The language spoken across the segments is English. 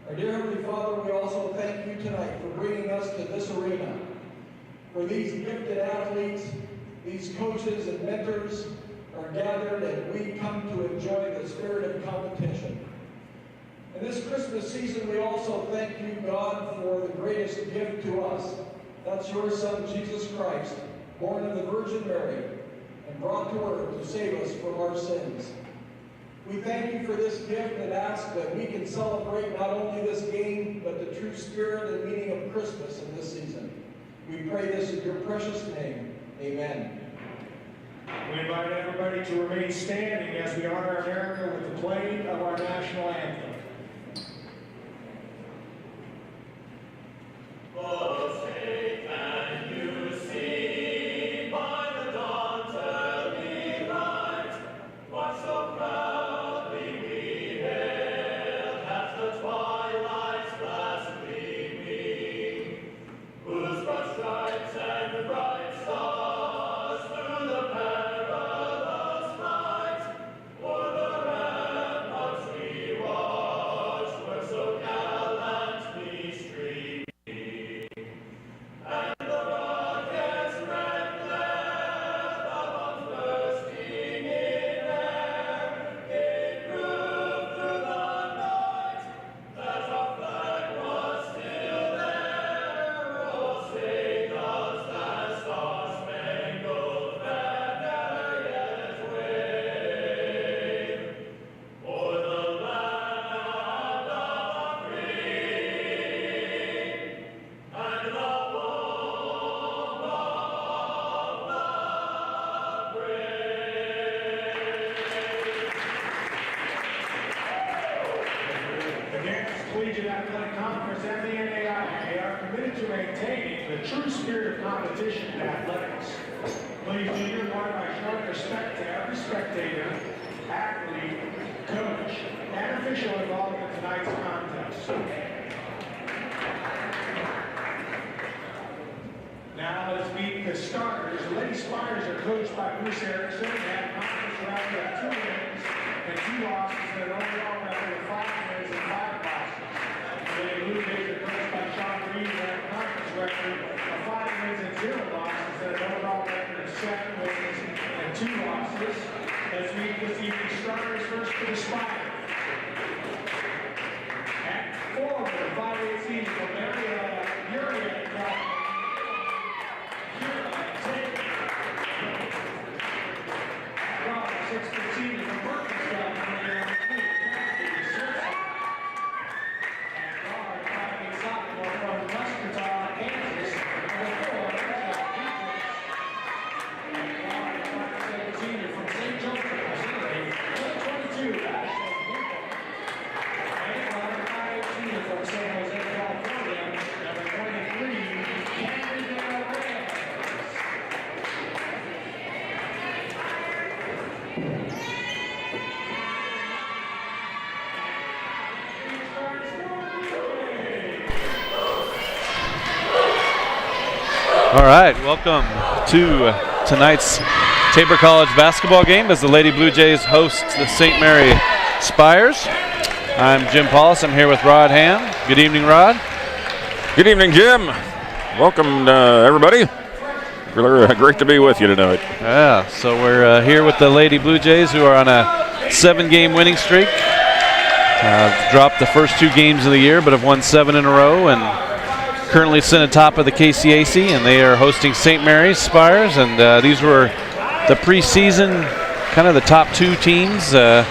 Our dear Heavenly Father, we also thank you tonight for bringing us to this arena, where these gifted athletes, these coaches and mentors are gathered, and we come to enjoy the spirit of competition. In this Christmas season, we also thank you, God, for the greatest gift to us. That's your Son, Jesus Christ, born of the Virgin Mary, and brought to earth to save us from our sins. We thank you for this gift and ask that we can celebrate not only this game, but the true spirit and meaning of Christmas in this season. We pray this in your precious name. Amen. We invite everybody to remain standing as we honor America with the playing of our national anthem. Oh, say can you see by the dawn's early light what so proudly we hailed at the twilight's last gleaming, whose broad stripes and bright stars through the perilous night o'er the ramparts we watched were so gallantly streaming. And the rocket's red glare above bursting in air gave proof through the night that our flag was still there. Oh, say does that star-spangled banner yet wave o'er the land of free and the home of the The Kansas Collegiate Athletic Conference and the NAIA are committed to maintaining the true spirit of competition in athletics. Please do your part by showing respect to every spectator, athlete, coach, and official involved in tonight's contest. Now let's meet the starters. The Lady Spires are coached by Bruce Erickson. They have conference record of 2 wins and 2 losses, and an overall record of 5 wins and 5 losses. The Lady Blue Jays are coached by Sean Reed. They have a conference record of 5 wins and 0 losses, and an overall record of 7 wins and 2 losses. Let's meet this evening's starters. First for the Spires. At forward, 5'8" season from Marietta, Uriah, California. All right, welcome to tonight's Tabor College basketball game as the Lady Blue Jays host the St. Mary Spires. I'm Jim Paulus. I'm here with Rod Ham. Good evening, Rod. Good evening, Jim. Welcome, everybody. Really great to be with you tonight. Yeah, so we're here with the Lady Blue Jays, who are on a 7-game winning streak. Dropped the first 2 games of the year, but have won 7 in a row, and currently sit atop of the KCAC, and they are hosting St. Mary's Spires, and these were the preseason, kind of the top 2 teams that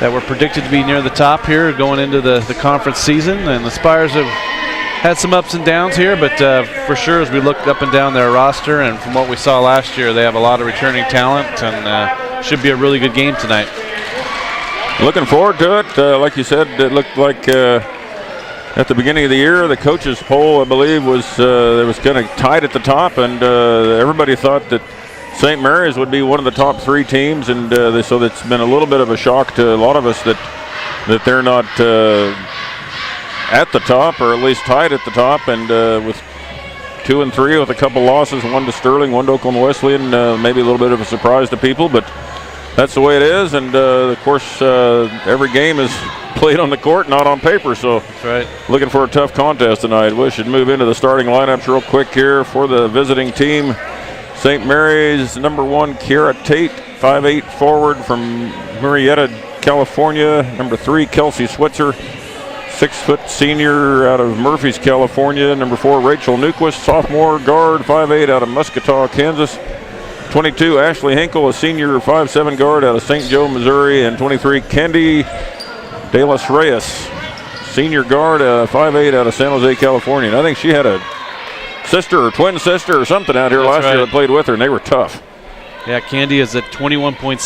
were predicted to be near the top here going into the conference season, and the Spires have had some ups and downs here, but for sure as we looked up and down their roster and from what we saw last year, they have a lot of returning talent, and should be a really good game tonight. Looking forward to it. Like you said, it looked like at the beginning of the year, the coaches' poll, I believe, was it was kind of tied at the top, and everybody thought that St. Mary's would be one of the top 3 teams, and so it's been a little bit of a shock to a lot of us that they're not at the top, or at least tied at the top, and with 2 and 3 with a couple losses, 1 to Sterling, 1 to Oklahoma Wesleyan, maybe a little bit of a surprise to people, but that's the way it is. And of course, every game is played on the court, not on paper. So that's right. Looking for a tough contest tonight. We should move into the starting lineups real quick here for the visiting team. St. Mary's number 1, Kiara Tate, 5'8" forward from Murrieta, California. Number 3, Kelsey Switzer, 6-foot senior out of Murphys, California. Number 4, Rachel Newquist, sophomore guard, 5'8" out of Muscataw, Kansas. 22, Ashley Hinkle, a senior 5'7" guard out of St. Joe, Missouri. And 23, Candy De Los Reyes, senior guard, 5'8" out of San Jose, California. And I think she had a sister or twin sister or something out here last year that played with her, and they were tough. Yeah, Candy is at 21.7.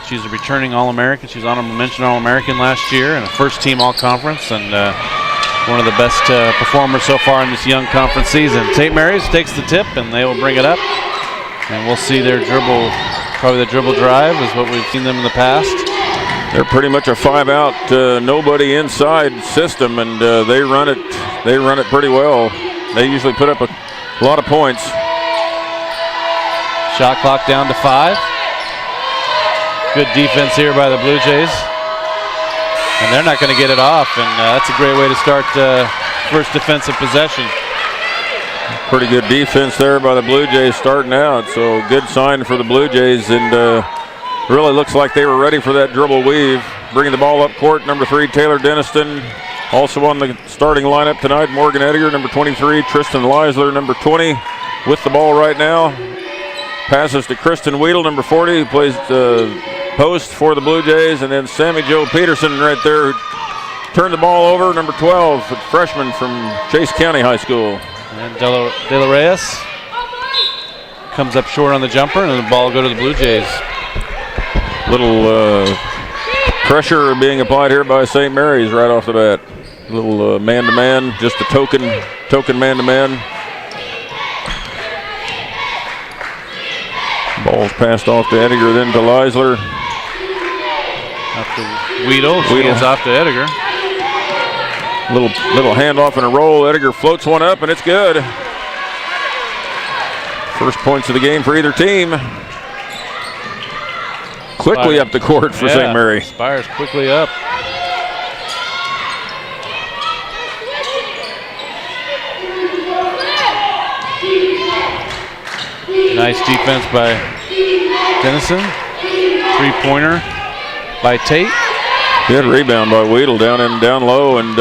She's a returning All-American. She was honorable mention All-American last year and a first-team All-Conference, and one of the best performers so far in this young conference season. St. Mary's takes the tip, and they will bring it up. And we'll see their dribble, probably the dribble drive is what we've seen them in the past. They're pretty much a 5-out, nobody inside system, and they run it pretty well. They usually put up a lot of points. Shot clock down to 5. Good defense here by the Blue Jays. And they're not going to get it off, and that's a great way to start first defensive possession. Pretty good defense there by the Blue Jays starting out, so good sign for the Blue Jays, and really looks like they were ready for that dribble weave. Bringing the ball up court, number 3, Taylor Denniston. Also on the starting lineup tonight, Morgan Edgar, number 23, Tristan Leisler, number 20, with the ball right now. Passes to Kristen Weedle, number 40, who plays the post for the Blue Jays, and then Sammy Jo Peterson right there, who turned the ball over, number 12, a freshman from Chase County High School. And De La Reyes comes up short on the jumper, and the ball will go to the Blue Jays. Little pressure being applied here by St. Mary's right off the bat. A little man-to-man, just a token man-to-man. Ball's passed off to Edgar, then to Leisler. Up to Weedle. She gets off to Edgar. Little handoff and a roll. Edgar floats one up, and it's good. First points of the game for either team. Quickly up the court for St. Mary. Spires quickly up. Nice defense by Dennison. 3-pointer by Tate. Good rebound by Weedle down low, and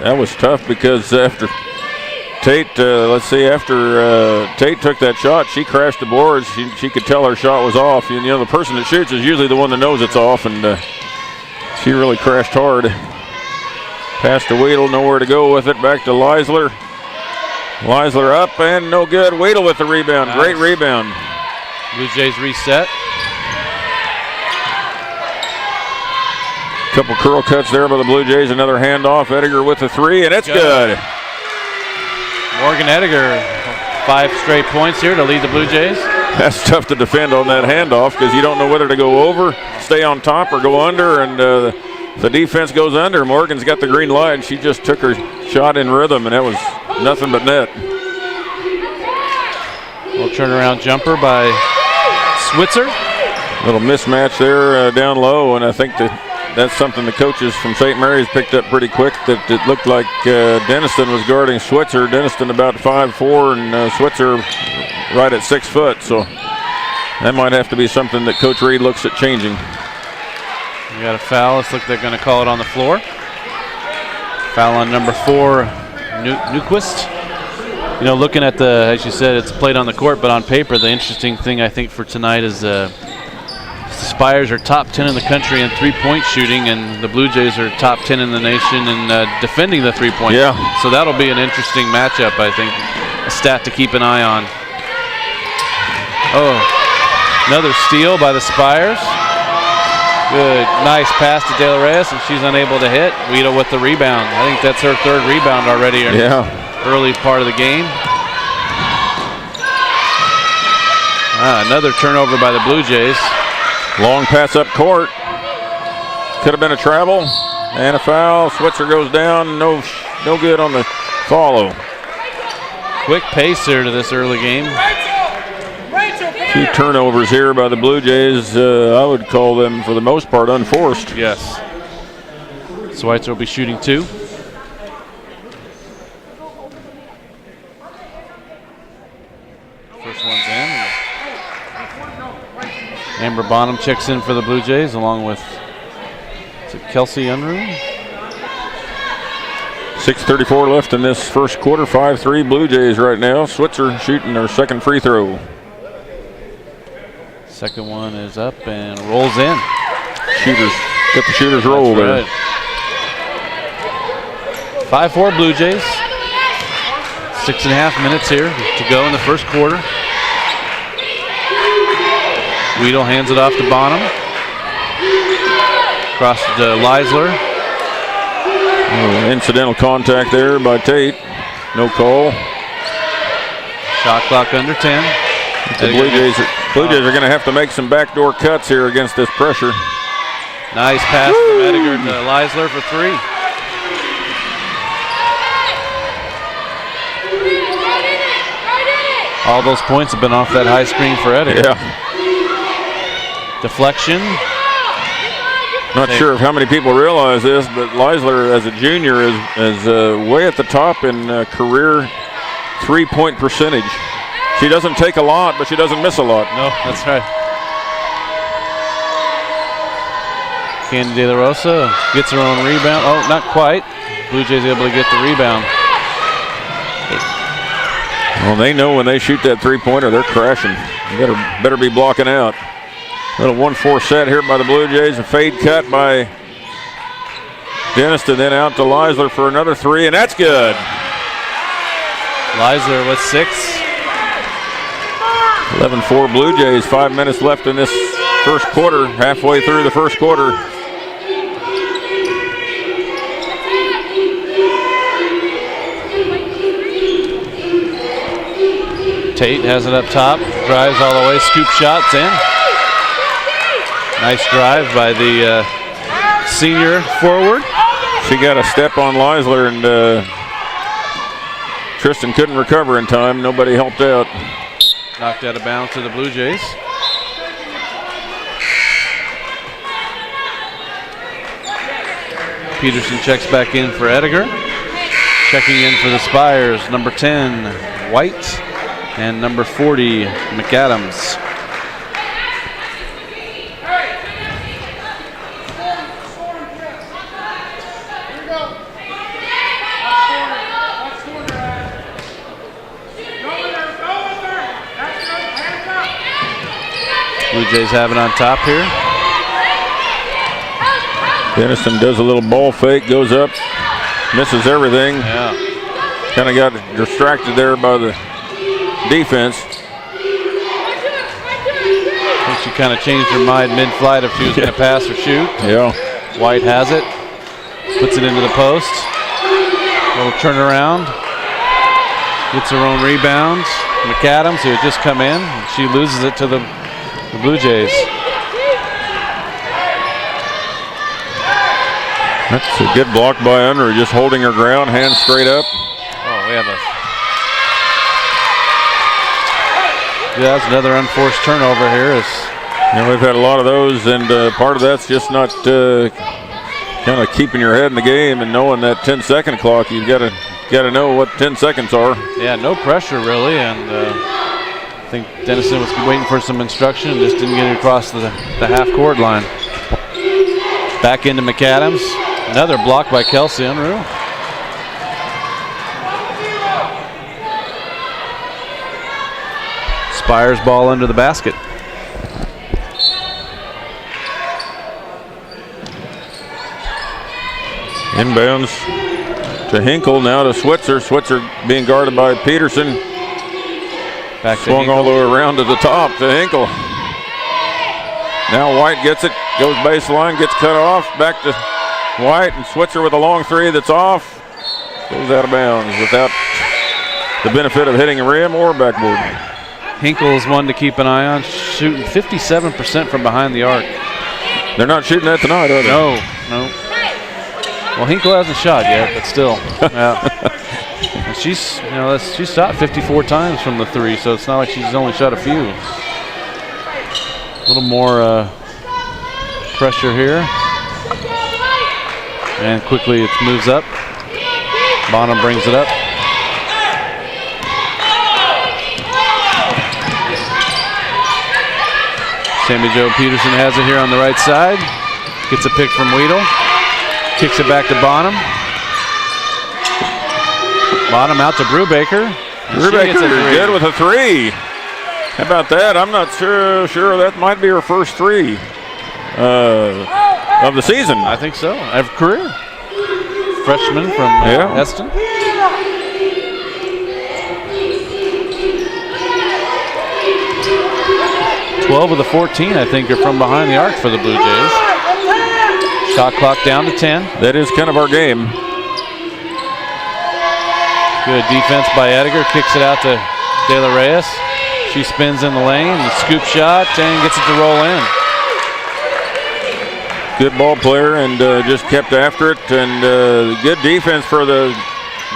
that was tough because after Tate, after Tate took that shot, she crashed the boards. She could tell her shot was off. You know, the person that shoots is usually the one that knows it's off, and she really crashed hard. Pass to Weedle, nowhere to go with it. Back to Leisler. Leisler up and no good. Weedle with the rebound. Nice. Great rebound. Blue Jays reset. Couple curl cuts there by the Blue Jays. Another handoff. Edgar with the 3, and it's good. Morgan Edgar, 5 straight points here to lead the Blue Jays. That's tough to defend on that handoff because you don't know whether to go over, stay on top, or go under, and the defense goes under. Morgan's got the green light, and she just took her shot in rhythm, and that was nothing but net. Little turnaround jumper by Switzer. Little mismatch there down low, and I think that's something the coaches from St. Mary's picked up pretty quick, that it looked like Denniston was guarding Switzer. Denniston about 5'4", and Switzer right at 6 foot, so that might have to be something that Coach Reed looks at changing. We got a foul. Looks like they're going to call it on the floor. Foul on number 4, Newquist. You know, looking at as you said, it's played on the court, but on paper, the interesting thing I think for tonight is the Spires are top 10 in the country in 3-point shooting, and the Blue Jays are top 10 in the nation in defending the 3-point. Yeah. So that'll be an interesting matchup, I think. A stat to keep an eye on. Oh, another steal by the Spires. Good, nice pass to De La Reyes, and she's unable to hit. Weedle with the rebound. I think that's her 3rd rebound already. Yeah. Early part of the game. Another turnover by the Blue Jays. Long pass up court. Could have been a travel and a foul. Switzer goes down. No good on the follow. Quick pace here to this early game. 2 turnovers here by the Blue Jays. I would call them, for the most part, unforced. Yes. Schweitzer will be shooting 2. First one's in. Amber Bonham checks in for the Blue Jays along with, is it Kelsey Unruh? 6:34 left in this first quarter. 5-3 Blue Jays right now. Switzer shooting their second free throw. Second one is up and rolls in. Shooters, get the shooters roll there. Right. 5-4 Blue Jays. 6.5 minutes here to go in the first quarter. Weedle hands it off to Bonham. Across to Leisler. Incidental contact there by Tate. No call. Shot clock under 10. The Blue Jays are going to have to make some backdoor cuts here against this pressure. Nice pass from Edgar to Leisler for 3. All those points have been off that high screen for Edgar. Yeah. Deflection. Not sure of how many people realize this, but Leisler, as a junior, is way at the top in career 3-point percentage. She doesn't take a lot, but she doesn't miss a lot. No, that's right. Candy De La Rosa gets her own rebound. Oh, not quite. Blue Jays able to get the rebound. Well, they know when they shoot that three-pointer, they're crashing. You better be blocking out. Little 1-4 set here by the Blue Jays. A fade cut by Denniston, then out to Leisler for another 3, and that's good. Leisler with 6. 11-4 Blue Jays. 5 minutes left in this first quarter. Halfway through the first quarter. Tate has it up top, drives all the way, scoop shots in. Nice drive by the senior forward. She got a step on Leisler, and Tristan couldn't recover in time. Nobody helped out. Knocked out of bounds to the Blue Jays. Peterson checks back in for Edgar. Checking in for the Spires, number 10, White, and number 40, McAdams. Blue Jays have it on top here. Denniston does a little ball fake, goes up, misses everything. Yeah. Kind of got distracted there by the defense. I think she kind of changed her mind mid-flight if she was going to pass or shoot. Yeah. White has it, puts it into the post. Little turnaround. Gets her own rebound. McAdams, who had just come in, and she loses it to the Blue Jays. That's a good block by Unruh, just holding her ground, hands straight up. Oh, we have a... Yeah, that's another unforced turnover here. We've had a lot of those, and part of that's just not kind of keeping your head in the game and knowing that 10-second clock. You've got to know what 10 seconds are. Yeah, no pressure really, and I think Denniston was waiting for some instruction and just didn't get it across the half-court line. Back into McAdams. Another block by Kelsey Unruh. Spires ball under the basket. Inbounds to Hinkle, now to Switzer. Switzer being guarded by Peterson. Back to Swung Hinkle. all the way around to the top to Hinkle. Now White gets it, goes baseline, gets cut off, back to White, and Switzer with a long 3 that's off. Goes out of bounds without the benefit of hitting a rim or backboard. Hinkle is one to keep an eye on, shooting 57% from behind the arc. They're not shooting that tonight, are they? No. Well, Hinkle hasn't shot yet, but still. Yeah. And she's shot 54 times from the 3, so it's not like she's only shot a few. A little more pressure here. And quickly it moves up. Bonham brings it up. Sammy Joe Peterson has it here on the right side. Gets a pick from Weedle. Kicks it back to Bonham. Bonham out to Brubaker. Brubaker good with a three. How about that? I'm not sure that might be her first three of the season. I think so. Of career. Freshman from Eston. 12 of the 14, I think, are from behind the arc for the Blue Jays. Shot clock down to 10. That is kind of our game. Good defense by Ediger. Kicks it out to De La Reyes. She spins in the lane, the scoop shot, and gets it to roll in. Good ball player and just kept after it, and good defense for the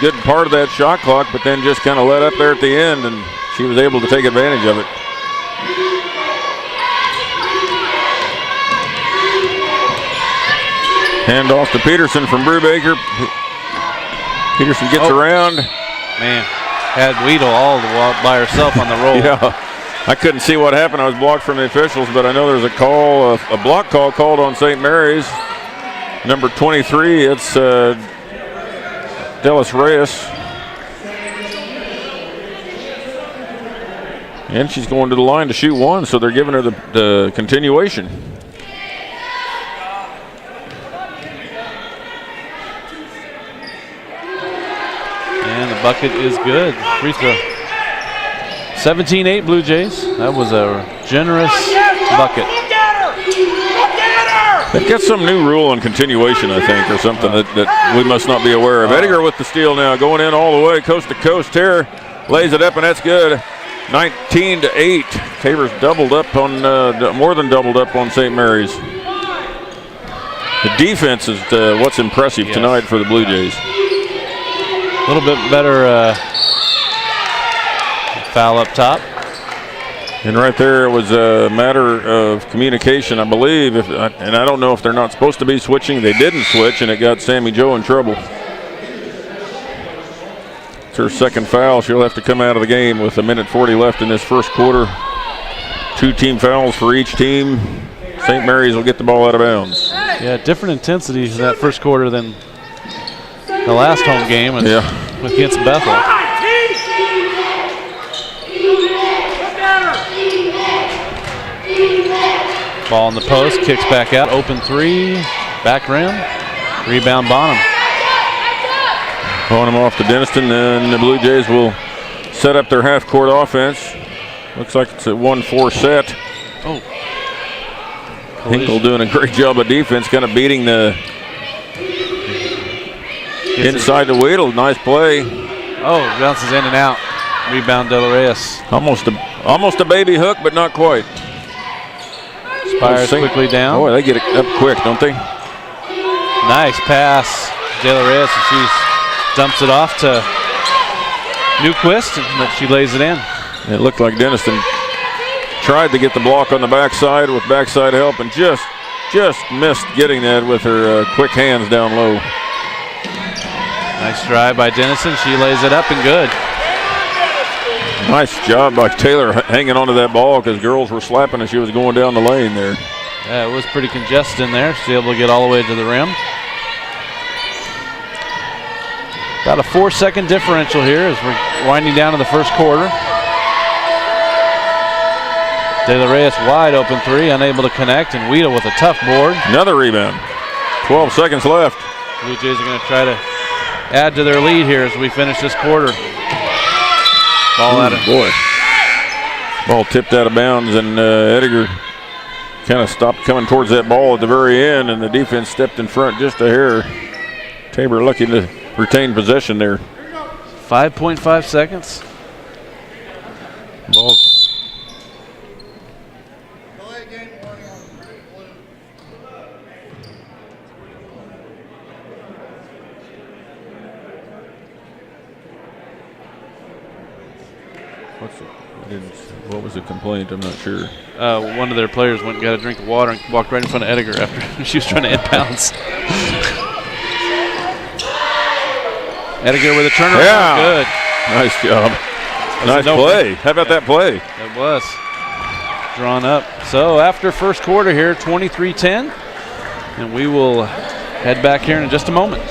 good part of that shot clock, but then just kind of let up there at the end, and she was able to take advantage of it. Hand off to Peterson from Brubaker. Peterson gets around. Man, had Weedle all by herself on the roll. Yeah, I couldn't see what happened. I was blocked from the officials, but I know there's a call, a block call called on St. Mary's. Number 23, it's Delis Reyes. And she's going to the line to shoot one, so they're giving her the continuation. And the bucket is good. Free throw. 17-8 Blue Jays. That was a generous bucket. They've got some new rule on continuation, I think, or something that we must not be aware of. Ediger with the steal now, going in all the way, coast to coast. Terror lays it up, and that's good. 19-8. Tabor's doubled up on, more than doubled up on St. Mary's. The defense is what's impressive tonight for the Blue Jays. A little bit better foul up top. And right there, it was a matter of communication, I believe. And I don't know if they're not supposed to be switching. They didn't switch, and it got Sammy Joe in trouble. It's her second foul. She'll have to come out of the game with 1:40 left in this first quarter. 2 team fouls for each team. St. Mary's will get the ball out of bounds. Yeah, different intensity in that first quarter than the last home game against Bethel. Ball in the post, kicks back out, open three, back rim, rebound Bonham. Bonham off to Denniston, and the Blue Jays will set up their half-court offense. Looks like it's a 1-4 set. Oh. Hinkle doing a great job of defense, kind of beating the inside the Weedle. Nice play. Oh, bounces in and out. Rebound De La Reyes. Almost a baby hook, but not quite. Spires quickly down. Boy, they get it up quick, don't they? Nice pass, De La Reyes, and she dumps it off to Newquist, and she lays it in. It looked like Denniston tried to get the block on the backside with backside help, and just missed getting that with her quick hands down low. Nice drive by Denniston. She lays it up and good. Nice job by Taylor hanging onto that ball because girls were slapping as she was going down the lane there. Yeah, it was pretty congested in there. She's able to get all the way to the rim. About a 4-second differential here as we're winding down to the first quarter. De La Reyes wide open three, unable to connect, and Weedle with a tough board. Another rebound. 12 seconds left. Blue Jays are going to try to add to their lead here as we finish this quarter. Ball out of boy. Ball tipped out of bounds, and Ediger kind of stopped coming towards that ball at the very end, and the defense stepped in front just a hair. Tabor lucky to retain possession there. 5.5 seconds. Ball. What was the complaint? I'm not sure. One of their players went and got a drink of water and walked right in front of Ediger after she was trying to inbounds. Ediger with a turnaround. Yeah. Good. Nice job. Nice play. How about that play? It was. Drawn up. So after first quarter here, 23-10. And we will head back here in just a moment.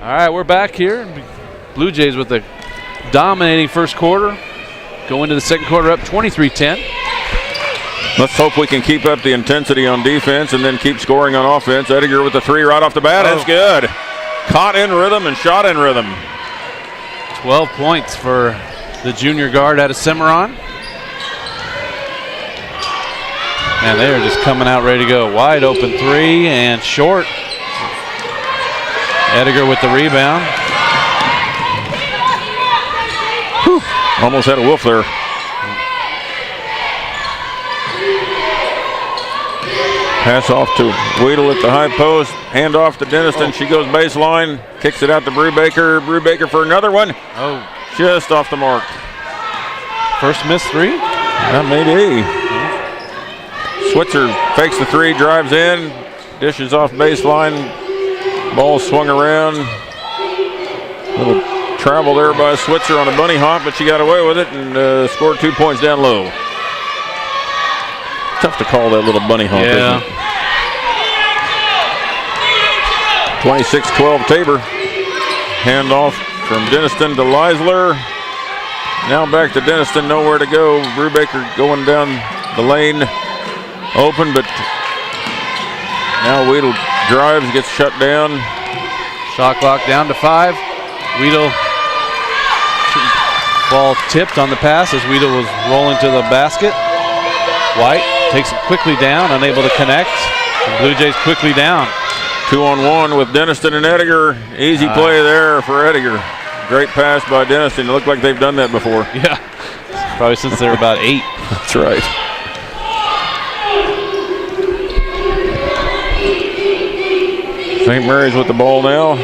All right, we're back here. Blue Jays with a dominating first quarter. Go into the second quarter up 23-10. Let's hope we can keep up the intensity on defense and then keep scoring on offense. Ediger with the three right off the bat. That's good. Caught in rhythm and shot in rhythm. 12 points for the junior guard out of Cimarron. And they are just coming out ready to go. Wide open three and short. Ediger with the rebound. Whew. Almost had a wolf there. Pass off to Weedle at the high post. Hand off to Denniston. She goes baseline. Kicks it out to Brubaker. Brubaker for another one. Oh. Just off the mark. First missed three? That may be. Switzer fakes the three, drives in. Dishes off baseline. Ball swung around. Little travel there by Switzer on a bunny hop, but she got away with it and scored 2 points down low. Tough to call that little bunny hop, yeah. Isn't it? 26-12 Tabor. Handoff from Denniston to Leisler. Now back to Denniston, nowhere to go. Brubaker going down the lane. Open, but now Weedle drives, gets shut down. Shot clock down to 5. Weedle, ball tipped on the pass as Weedle was rolling to the basket. White takes it quickly down, unable to connect. The Blue Jays quickly down. 2-on-1 with Denniston and Ediger. Easy play there for Ediger. Great pass by Denniston. It looked like they've done that before. Yeah, probably since they were about 8. That's right. St. Mary's with the ball now.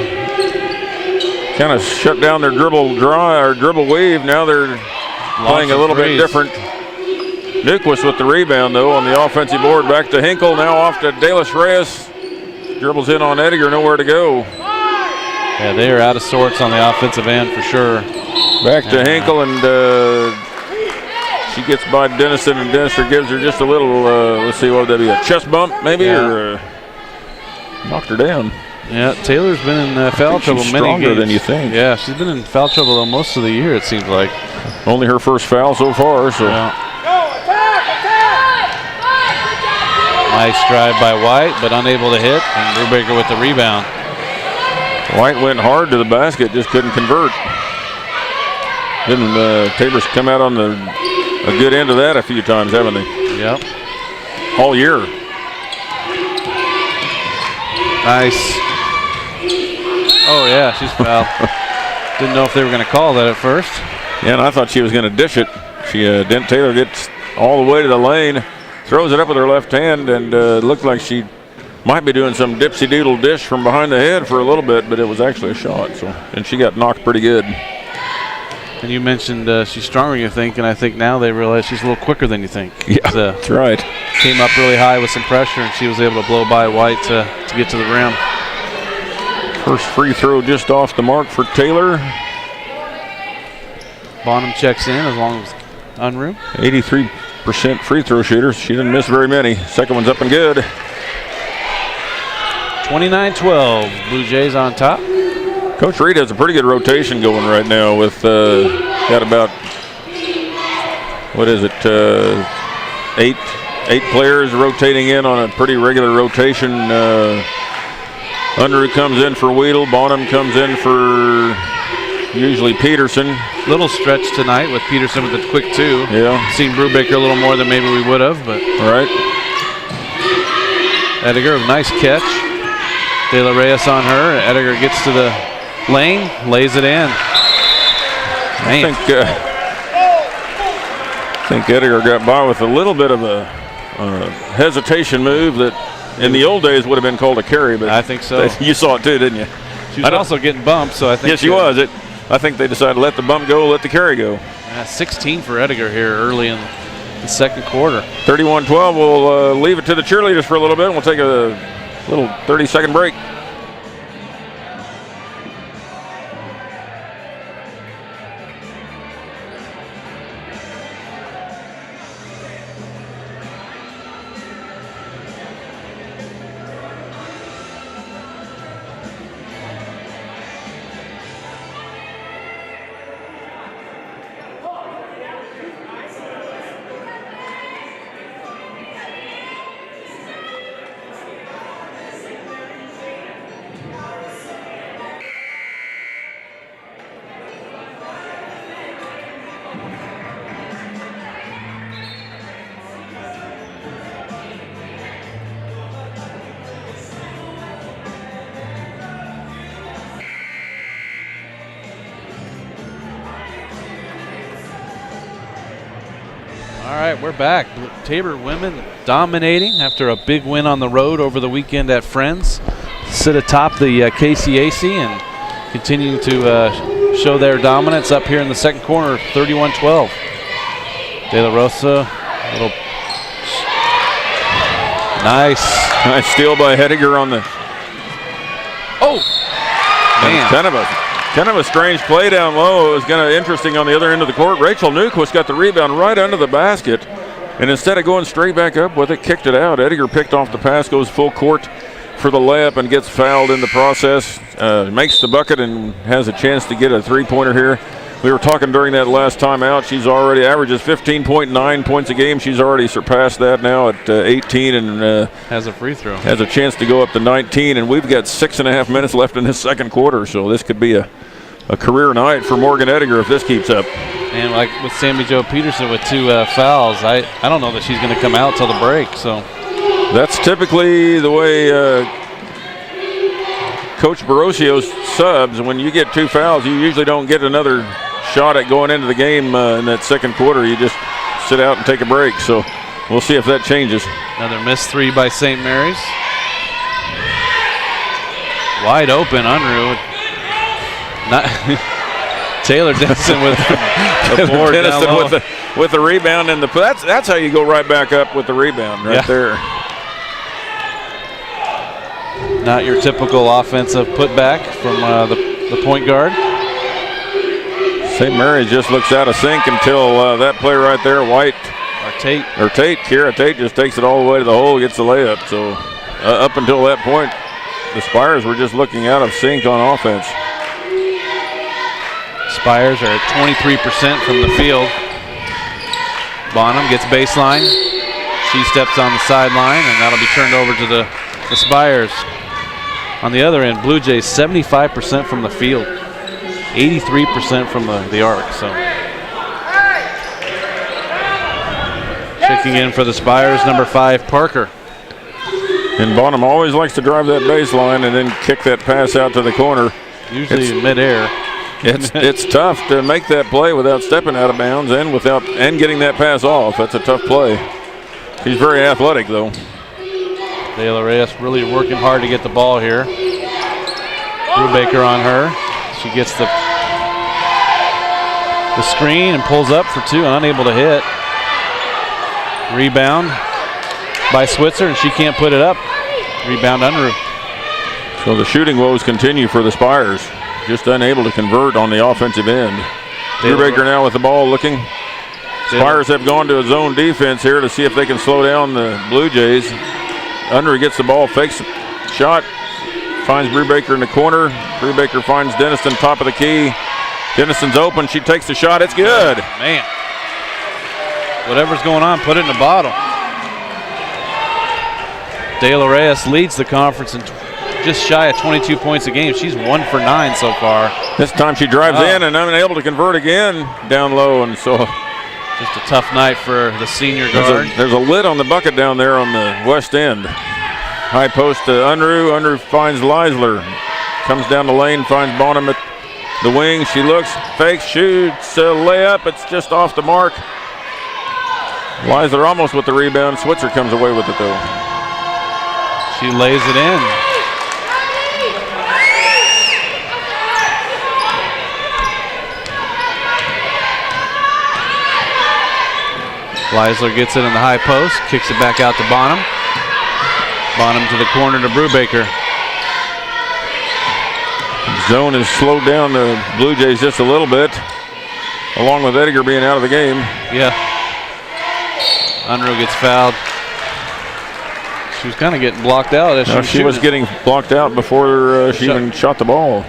Kind of shut down their dribble draw or dribble weave. Now they're playing a little bit different. Newquist with the rebound though on the offensive board. Back to Hinkle. Now off to De Los Reyes. Dribbles in on Ediger. Nowhere to go. Yeah, they are out of sorts on the offensive end for sure. Back to Hinkle and she gets by Denniston and Denniston gives her just a little. Let's see, what would that be? A chest bump maybe, or knocked her down. Yeah, Taylor's been in foul trouble she's many stronger games. than you think. Yeah, she's been in foul trouble most of the year, it seems like. Only her first foul so far. So. Yeah. Nice drive by White, but unable to hit, and Brubaker with the rebound. White went hard to the basket, just couldn't convert. Didn't Tabor's come out on a good end of that a few times, haven't they? Yep. All year. Nice. Oh yeah, she's fouled. Didn't know if they were going to call that at first. Yeah, and I thought she was going to dish it. Dent Taylor gets all the way to the lane, throws it up with her left hand, and looked like she might be doing some dipsy doodle dish from behind the head for a little bit, but it was actually a shot. So, and she got knocked pretty good. And you mentioned she's stronger, you think, and I think now they realize she's a little quicker than you think. Yeah, that's right. Came up really high with some pressure, and she was able to blow by White to get to the rim. First free throw just off the mark for Taylor. Bonham checks in as long as Unruh. 83% free throw shooter. She didn't miss very many. Second one's up and good. 29-12. Blue Jays on top. Coach Reed has a pretty good rotation going right now with got about, what is it, eight players rotating in on a pretty regular rotation. Unruh comes in for Weedle. Bonham comes in for usually Peterson. Little stretch tonight with Peterson with the quick two. Yeah. Seen Brubaker a little more than maybe we would have, but. All right. Ediger, nice catch. De La Reyes on her. Ediger gets to the lane, lays it in. Man. I think Ediger got by with a little bit of a hesitation move that in the old days would have been called a carry, but I think so. You saw it too, didn't you? She was also getting bumped, so I think. Yes, she was. I think they decided to let the bump go, let the carry go. 16 for Ediger here early in the second quarter. 31-12. We'll leave it to the cheerleaders for a little bit. We'll take a little 30-second break. All right, we're back. Tabor women dominating after a big win on the road over the weekend at Friends. Sit atop the KCAC and continuing to show their dominance up here in the second quarter, 31-12. De La Rosa, little nice steal by Hediger on the. Oh, man! Kind of a strange play down low. It was kind of interesting on the other end of the court. Rachel Newquist got the rebound right under the basket, and instead of going straight back up with it, kicked it out. Ediger picked off the pass, goes full court for the layup, and gets fouled in the process. Makes the bucket and has a chance to get a three-pointer here. We were talking during that last timeout. She's already averages 15.9 points a game. She's already surpassed that now at 18 and has a free throw. Has a chance to go up to 19, and we've got 6.5 minutes left in this second quarter, so this could be a career night for Morgan Ediger if this keeps up. And like with Sammy Jo Peterson with two fouls, I don't know that she's going to come out till the break. So that's typically the way Coach Barocio subs. When you get two fouls, you usually don't get another shot at going into the game in that second quarter. You just sit out and take a break. So we'll see if that changes. Another missed three by St. Mary's. Wide open, Unruh. Not Taylor Denison with the board down low. with the rebound and that's how you go right back up with the rebound there. Not your typical offensive putback from the point guard. St. Mary's just looks out of sync until that play right there, White. Kira Tate just takes it all the way to the hole, gets the layup. So up until that point, the Spires were just looking out of sync on offense. Spires are at 23% from the field. Bonham gets baseline. She steps on the sideline, and that'll be turned over to the Spires. On the other end, Blue Jays 75% from the field, 83% from the arc. So checking in for the Spires, number 5, Parker. And Bonham always likes to drive that baseline and then kick that pass out to the corner. Usually in midair. It's tough to make that play without stepping out of bounds and getting that pass off. That's a tough play. He's very athletic, though. De La Reyes really working hard to get the ball here. Brubaker on her. She gets the screen and pulls up for 2, unable to hit. Rebound by Switzer, and she can't put it up. Rebound Unruh. So the shooting woes continue for the Spires. Just unable to convert on the offensive end. Brubaker now with the ball looking. Spires have gone to a zone defense here to see if they can slow down the Blue Jays. Unruh gets the ball, fakes the shot, finds Brubaker in the corner. Brubaker finds Denniston top of the key. Denniston's open, she takes the shot, it's good. Man, whatever's going on, put it in the bottle. De La Reyes leads the conference in just shy of 22 points a game. She's 1 for 9 so far. This time she drives in and unable to convert again down low, and so just a tough night for the senior guard. There's a lid on the bucket down there on the west end. High post to Unruh. Unruh finds Leisler. Comes down the lane, finds Bonham at the wing. She looks, fakes, shoots, layup. It's just off the mark. Leisler almost with the rebound. Switzer comes away with it, though. She lays it in. Leisler gets it in the high post, kicks it back out to Bonham. Bonham to the corner to Brubaker. Zone has slowed down the Blue Jays just a little bit, along with Edgar being out of the game. Yeah. Unruh gets fouled. She was kind of getting blocked out. As she was getting blocked out before she even shot the ball,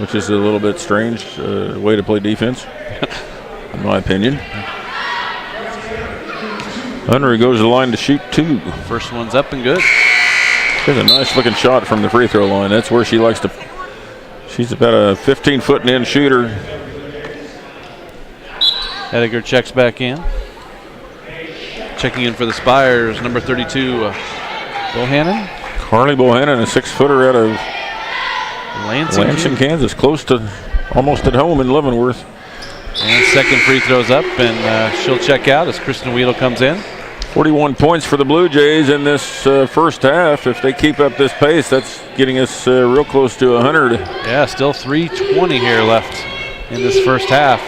which is a little bit strange way to play defense. In my opinion. Unruh goes to the line to shoot 2. First one's up and good. There's a nice looking shot from the free throw line. That's where she likes to. She's about a 15-foot-and-in shooter. Edgar checks back in. Checking in for the Spires, number 32, Bohannon. Carly Bohannon, a 6-footer out of Lansing, Kansas, close to almost at home in Leavenworth. And second free throw's up, and she'll check out as Kristen Weedle comes in. 41 points for the Blue Jays in this first half. If they keep up this pace, that's getting us real close to 100. Yeah, still 3:20 here left in this first half.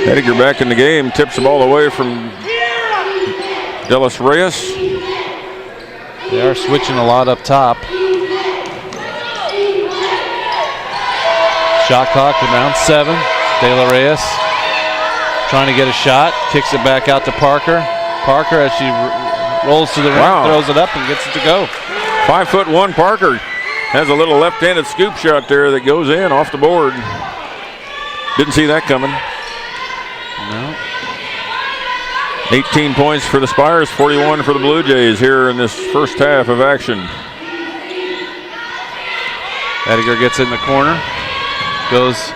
Edgar back in the game, tips the ball away from De La Reyes. They are switching a lot up top. Shot clock around 7. De La Reyes trying to get a shot, kicks it back out to Parker. Parker, as she rolls to the rim, throws it up and gets it to go. 5'1" Parker has a little left-handed scoop shot there that goes in off the board. Didn't see that coming. No. 18 points for the Spires, 41 for the Blue Jays here in this first half of action. Edgar gets in the corner. Goes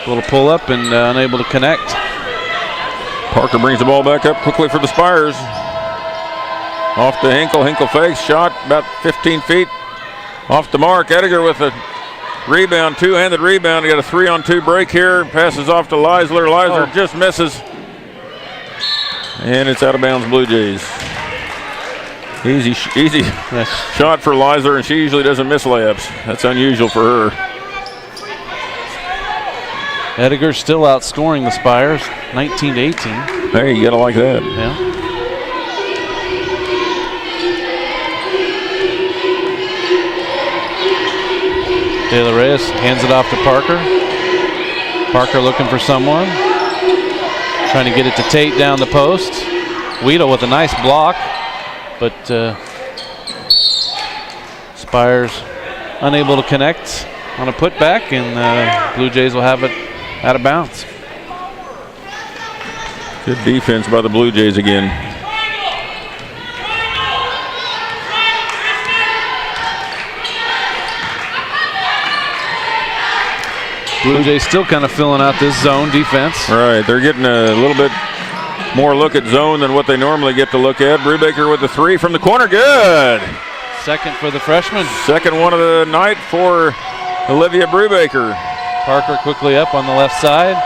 a little pull up and unable to connect. Parker brings the ball back up quickly for the Spires. Off to Hinkle. Hinkle fakes, shot about 15 feet off the mark. Edgar with a rebound, two-handed rebound. He got a 3-on-2 break here. Passes off to Leisler. Leisler just misses. And it's out of bounds, Blue Jays. Easy shot for Leisler, and she usually doesn't miss layups. That's unusual for her. Edgar still outscoring the Spires, 19-18. Hey, you gotta like that. Yeah. De La Reyes hands it off to Parker. Parker looking for someone. Trying to get it to Tate down the post. Weedle with a nice block, but Spires unable to connect on a putback, and Blue Jays will have it out of bounds. Good defense by the Blue Jays again. Blue Jays still kind of filling out this zone defense. Right, they're getting a little bit more look at zone than what they normally get to look at. Brubaker with the 3 from the corner, good. Second for the freshman. Second one of the night for Olivia Brubaker. Parker quickly up on the left side.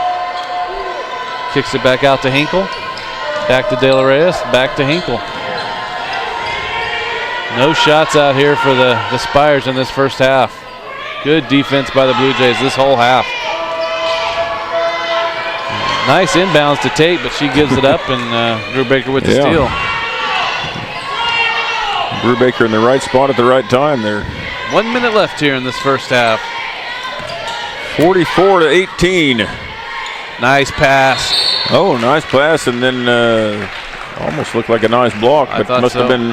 Kicks it back out to Hinkle. Back to De La Reyes, back to Hinkle. No shots out here for the Spires in this first half. Good defense by the Blue Jays this whole half. Nice inbounds to Tate, but she gives it up, and Brubaker with the steal. Brubaker in the right spot at the right time there. 1 minute left here in this first half. 44-18. Nice pass. Oh, nice pass, and then almost looked like a nice block, but must have been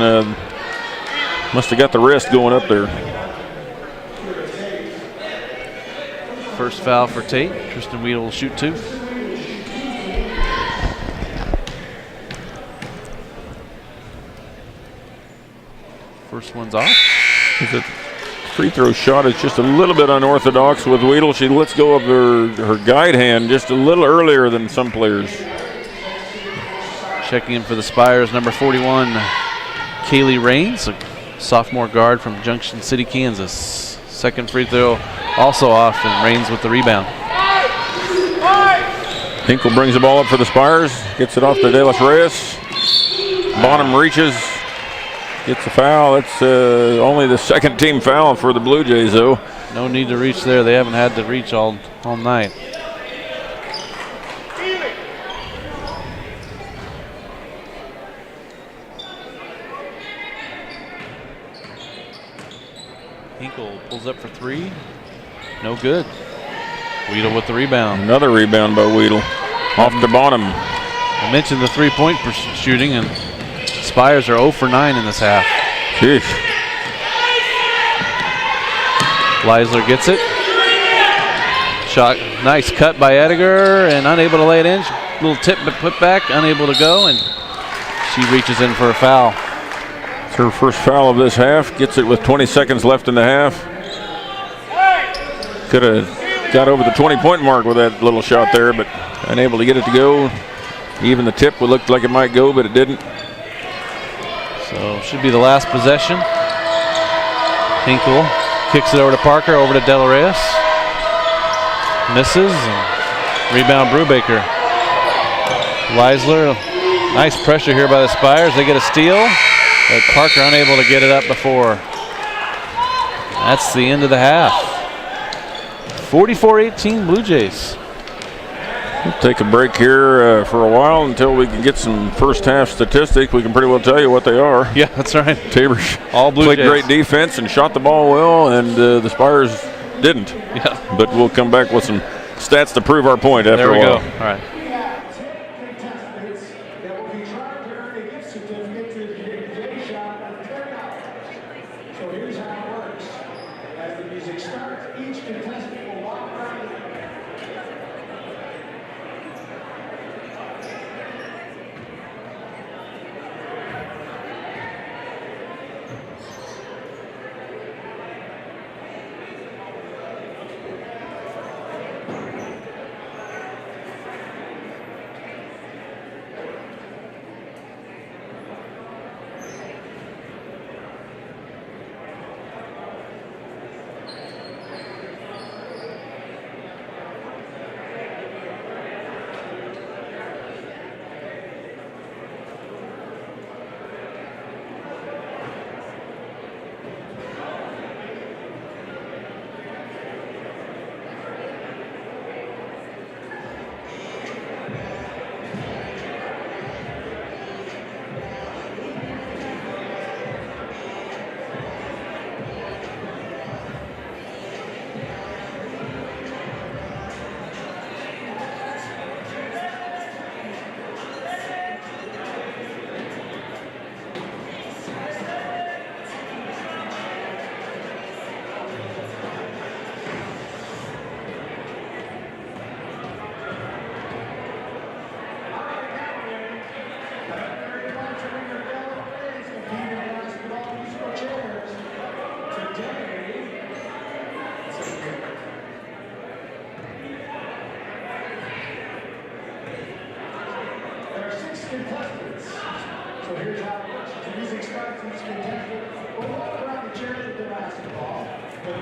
must have got the wrist going up there. First foul for Tate. Tristan Weedle will shoot 2. First one's off. The free throw shot is just a little bit unorthodox with Weedle. She lets go of her guide hand just a little earlier than some players. Checking in for the Spires, number 41, Kaylee Raines, a sophomore guard from Junction City, Kansas. Second free throw also off, and Raines with the rebound. Hinkle brings the ball up for the Spires, gets it off to De La Reyes. Bonham reaches, gets a foul. That's only the second team foul for the Blue Jays, though. No need to reach there. They haven't had to reach all night. Hinkle pulls up for 3. No good. Weedle with the rebound. Another rebound by Weedle. Off to Bonham. I mentioned the 3-point shooting, and Spires are 0 for 9 in this half. Jeez. Leisler gets it. Shot, nice cut by Ediger, and unable to lay it in. Little tip but put back, unable to go, and she reaches in for a foul. It's her first foul of this half. Gets it with 20 seconds left in the half. Could have got over the 20-point mark with that little shot there, but unable to get it to go. Even the tip would look like it might go, but it didn't. So should be the last possession. Hinkle kicks it over to Parker, over to De La Reyes. Misses. And rebound Brubaker. Leisler, nice pressure here by the Spires. They get a steal, but Parker unable to get it up before. That's the end of the half. 44-18 Blue Jays. We'll take a break here for a while until we can get some first half statistics. We can pretty well tell you what they are. Yeah, that's right. Tabor all Blue played Jays. Great defense and shot the ball well, and the Spires didn't. Yeah. But we'll come back with some stats to prove our point after a while. There we go. All right.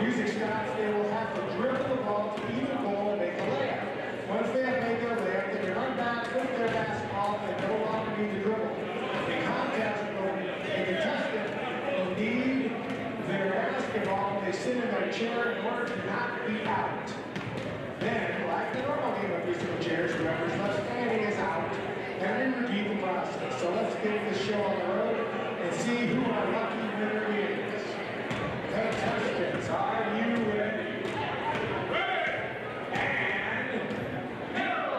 Using shots, they will have to dribble the ball to either goal and make a layup. Once they have made their layup, they can run back with their basketball and no longer need to dribble. The contestant will need their basketball when they sit in their chair in order to not be out. Then, like the normal game of musical chairs, whoever's left standing is out. And then repeat the process. So let's get this show on the road and see who our lucky winner is. Contestants, are you ready? Ready! And go!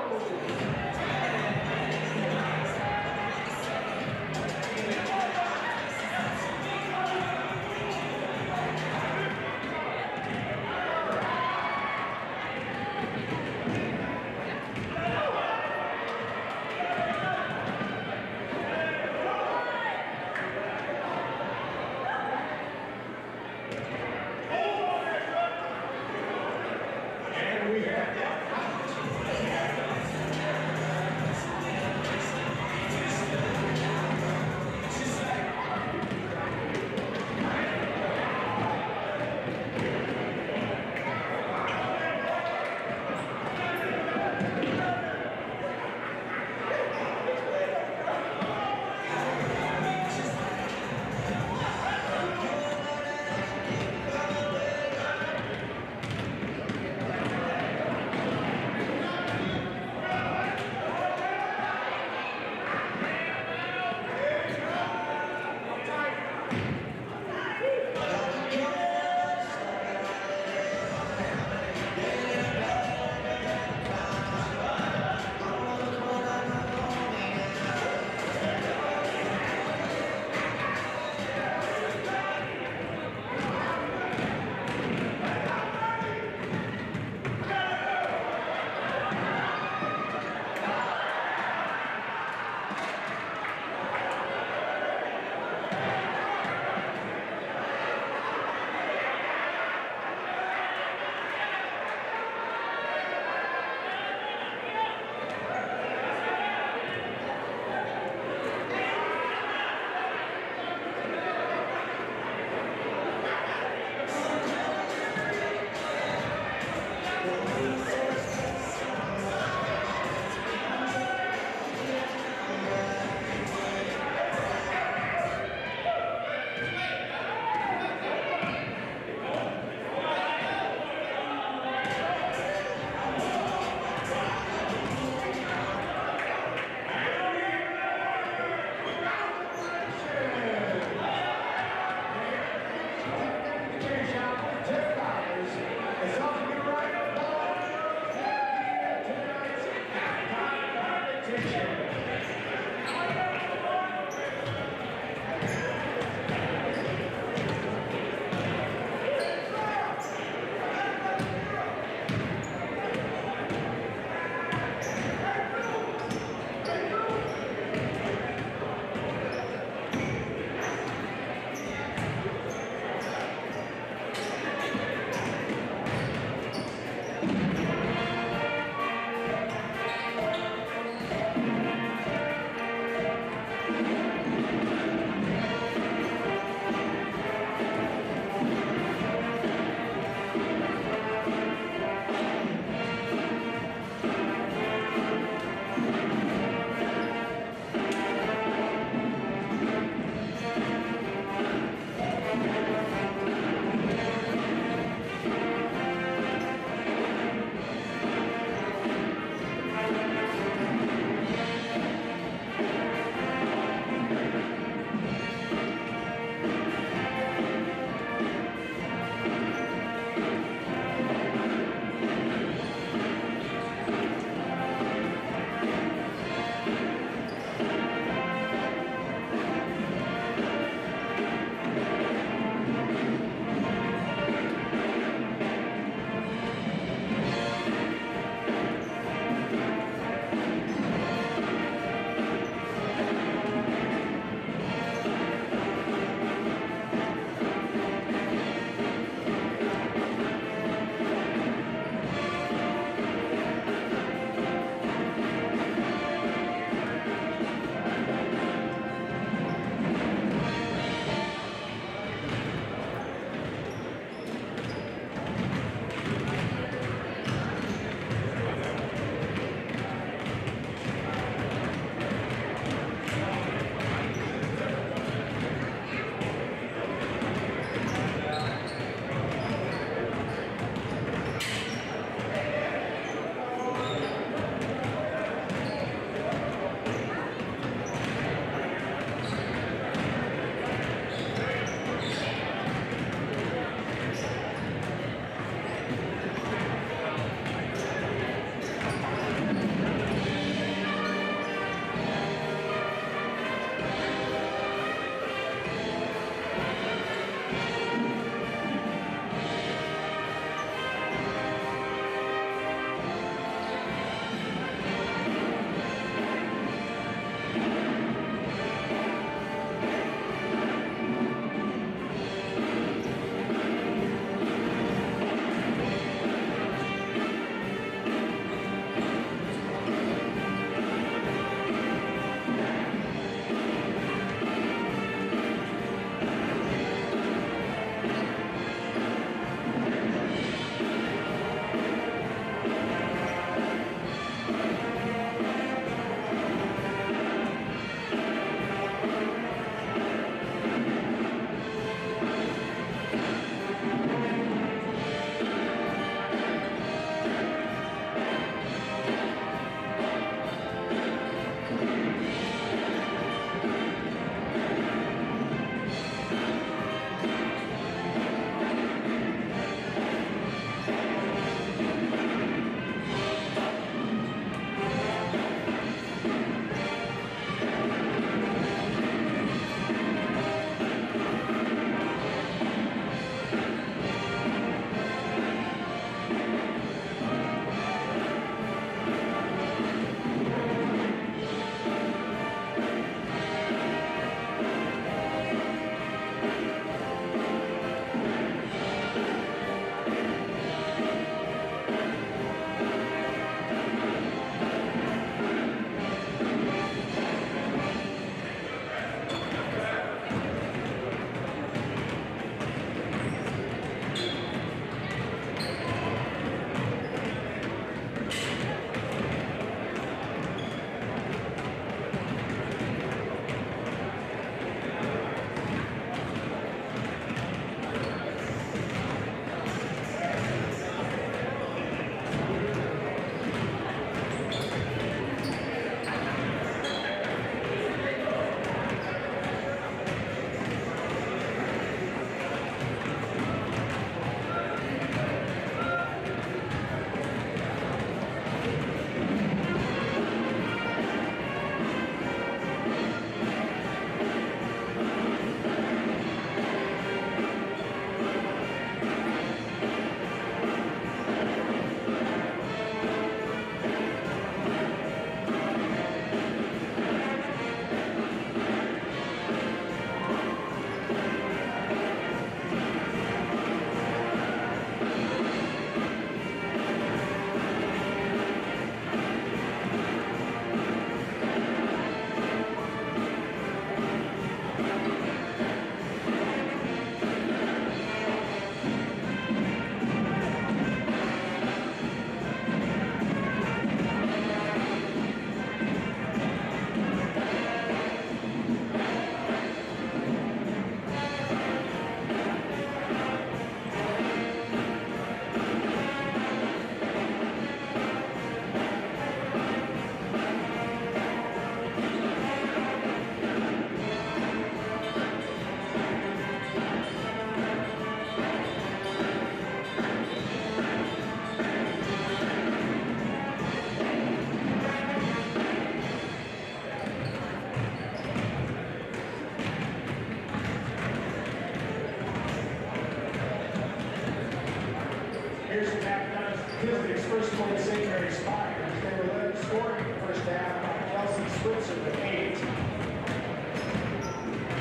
Statistics first point St. Mary's Spires. They were led scoring in the first half by Kelsey Switzer with 8.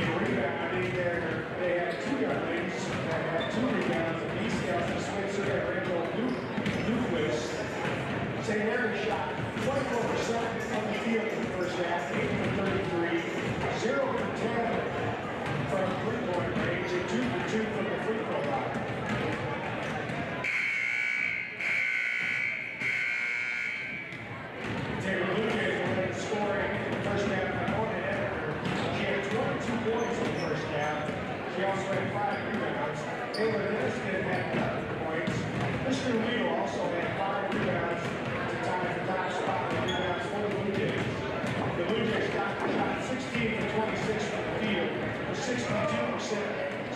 In rebounding, they had 2 young ladies that had 2 rebounds. And these Kelsey Switzer and Rachel Newquist. St. Mary shot 24% from the field in the first half, 8 for 33, 0 for 10 from three-point range, and 2 for 2 from the free throw line. Tabor Blue Jays were led scoring in the first half by Mona Editor. She had 22 points in the first half. She also had 5 rebounds. Taylor Denniston had 11 points. Mr. Weedle also had 5 rebounds to tie the top spot in rebounds for the Blue Jays. The Blue Jays shot 16 for 26 from the field for 62%,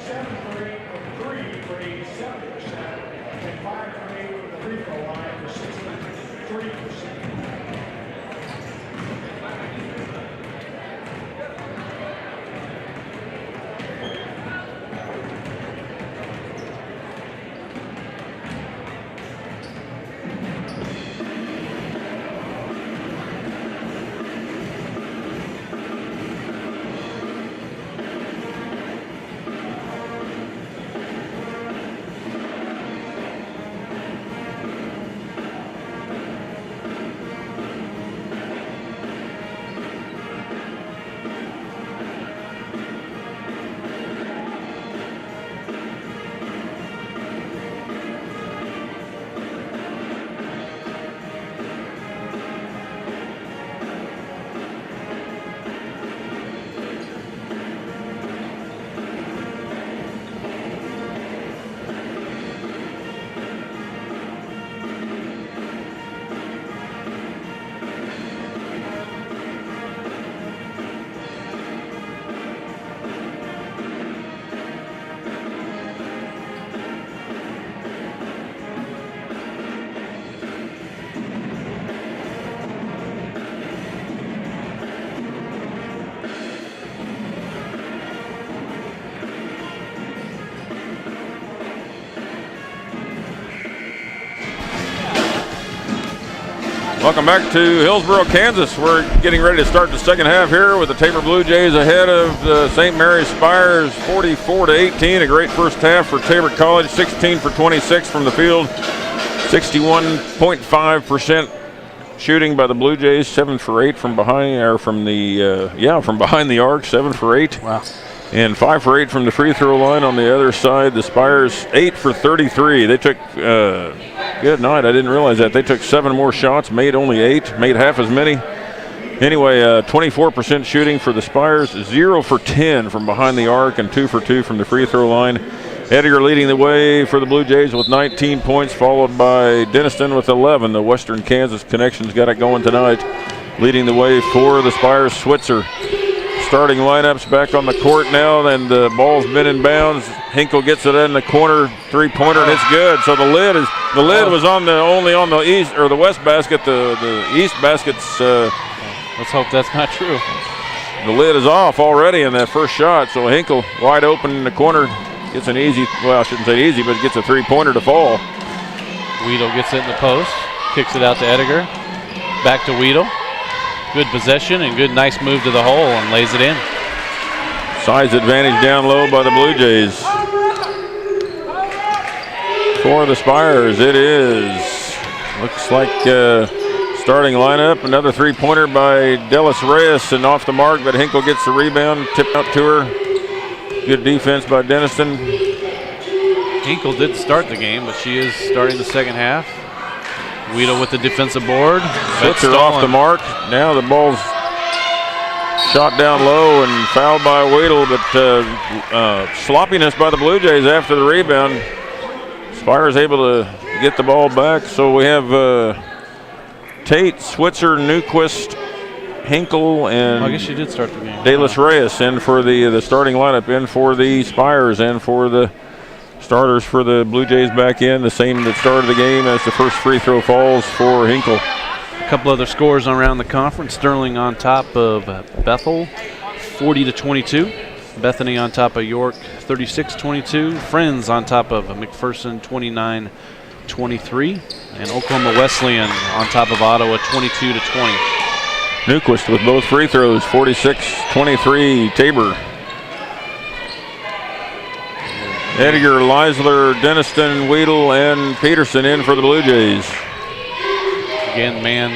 7 for 8 from 3 for 87%, and 5 for 8 from the free throw line for 63%. Welcome back to Hillsboro, Kansas. We're getting ready to start the second half here with the Tabor Blue Jays ahead of the St. Mary's Spires 44-18. A great first half for Tabor College, 16 for 26 from the field, 61.5% shooting by the Blue Jays, 7 for 8 from behind, or from behind the arc, 7 for 8. Wow. And 5 for 8 from the free throw line on the other side. The Spires 8 for 33. They took, good night, I didn't realize that. They took 7 more shots, made only 8, made half as many. Anyway, 24% shooting for the Spires, 0 for 10 from behind the arc, and 2 for 2 from the free throw line. Edgar leading the way for the Blue Jays with 19 points, followed by Denniston with 11. The Western Kansas connection's got it going tonight. Leading the way for the Spires, Switzer. Starting lineups back on the court now, and the ball's been in bounds. Hinkle gets it in the corner, three-pointer, and it's good. So the lid was only on the east or the west basket. The east basket's. Let's hope that's not true. The lid is off already in that first shot. So Hinkle wide open in the corner gets an easy. Well, I shouldn't say easy, but gets a three-pointer to fall. Weedle gets it in the post, kicks it out to Ediger, back to Weedle. Good possession and good nice move to the hole and lays it in. Size advantage down low by the Blue Jays. For the Spires, it is. Looks like starting lineup. Another three-pointer by Delis Reyes and off the mark, but Hinkle gets the rebound, tipped out to her. Good defense by Denniston. Hinkle did start the game, but she is starting the second half. Weedle with the defensive board. Switzer off the mark. Now the ball's shot down low and fouled by Weedle, but sloppiness by the Blue Jays after the rebound. Spires able to get the ball back. So we have Tate, Switzer, Newquist, Hinkle, and I guess she did start the game. Delis Reyes in for the starting lineup, in for the Spires, and for the starters for the Blue Jays back in, the same that started the game as the first free throw falls for Hinkle. A couple other scores around the conference. Sterling on top of Bethel, 40-22. Bethany on top of York, 36-22. Friends on top of McPherson, 23. And Oklahoma Wesleyan on top of Ottawa 22-20. Newquist with both free throws, 46-23 Tabor. Edgar, Leisler, Denniston, Weedle, and Peterson in for the Blue Jays. Again, man.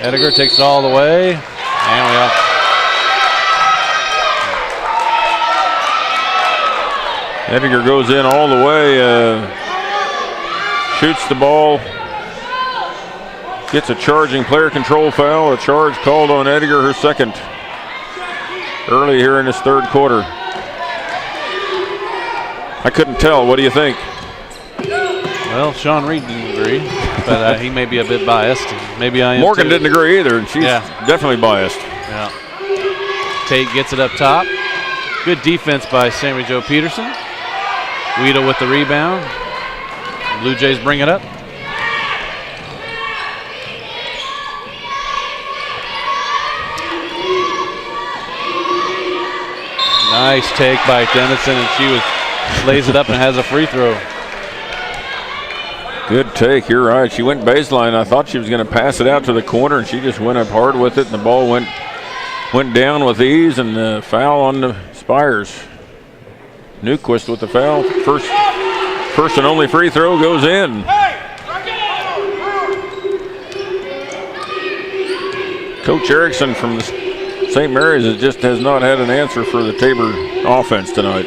Edgar takes it all the way. And we are. Edgar goes in all the way, shoots the ball, gets a charging player control foul. A charge called on Edgar, her second, early here in this third quarter. I couldn't tell. What do you think? Well, Sean Reed didn't agree, but he may be a bit biased. Maybe I am. Morgan too. didn't agree either, and she's definitely biased. Yeah. Tate gets it up top. Good defense by Sammy Joe Peterson. Weedle with the rebound. Blue Jays bring it up. Nice take by Dennison, and she lays it up and has a free throw. Good take, you're right. She went baseline. I thought she was going to pass it out to the corner, and she just went up hard with it, and the ball went down with ease, and the foul on the Spires. Newquist with the foul. First and only free throw goes in. Coach Erickson from St. Mary's has not had an answer for the Tabor offense tonight.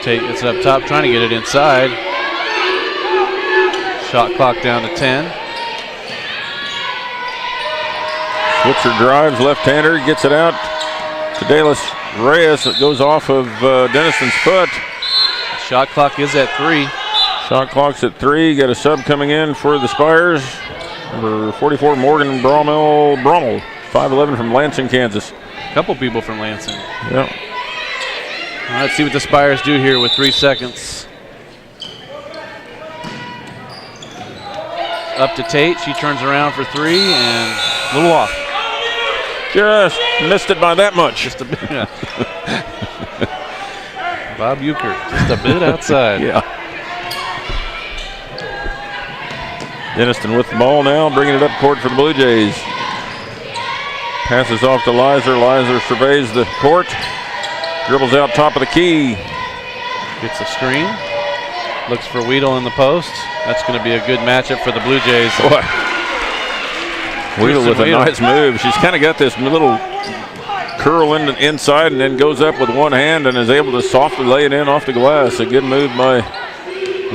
Tate gets it up top, trying to get it inside. Shot clock down to 10. Switzer drives, left-hander, gets it out to Dallas Reyes. It goes off of Dennison's foot. Shot clock is at 3. Shot clock's at 3. Got a sub coming in for the Spires. Number 44, Morgan Brommel, 5'11" from Lansing, Kansas. A couple people from Lansing. Yeah. Let's see what the Spires do here with 3 seconds. Up to Tate. She turns around for 3 and a little off. Just missed it by that much. Just a bit. Yeah. Bob Euchre, just a bit outside. Yeah. Denniston with the ball now, bringing it up court for the Blue Jays. Passes off to Lizer. Lizer surveys the court. Dribbles out top of the key. Gets a screen. Looks for Weedle in the post. That's going to be a good matchup for the Blue Jays. Boy. Weedle with a nice move. She's kind of got this little curl in the inside and then goes up with one hand and is able to softly lay it in off the glass. A good move by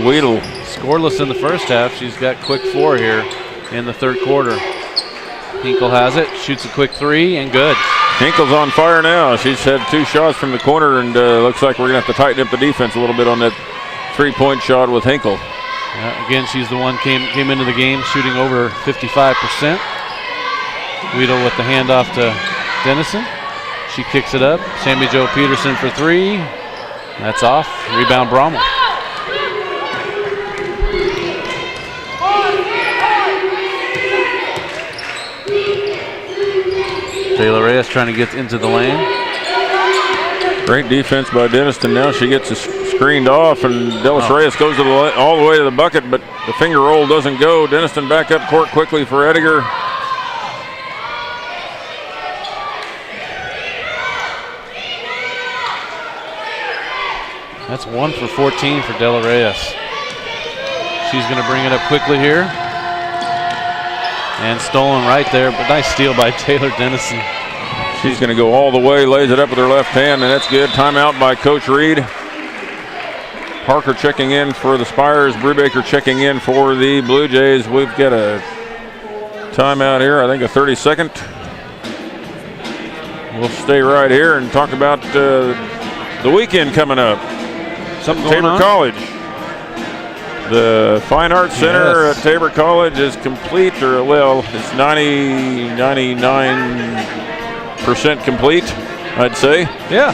Weedle. Scoreless in the first half. She's got quick 4 here in the third quarter. Hinkle has it, shoots a quick 3 and good. Hinkle's on fire now. She's had 2 shots from the corner, and looks like we're going to have to tighten up the defense a little bit on that 3-point shot with Hinkle. Yeah, again, she's the one came into the game shooting over 55%. Weedle with the handoff to Dennison. She kicks it up. Sammy Joe Peterson for 3. That's off. Rebound Brommel. Taylor Reyes trying to get into the lane. Great defense by Denniston. Now she gets screened off, and Dallas Reyes goes to all the way to the bucket, but the finger roll doesn't go. Denniston back up court quickly for Edgar. That's 1 for 14 for Dela Reyes. She's going to bring it up quickly here. And stolen right there, but nice steal by Taylor Dennison. She's going to go all the way, lays it up with her left hand, and that's good. Timeout by Coach Reed. Parker checking in for the Spires. Brubaker checking in for the Blue Jays. We've got a timeout here, I think a 30-second. We'll stay right here and talk about the weekend coming up. Something going Tabor on? College. The Fine Arts Center at Tabor College is complete, or well, it's 99% complete, I'd say. Yeah.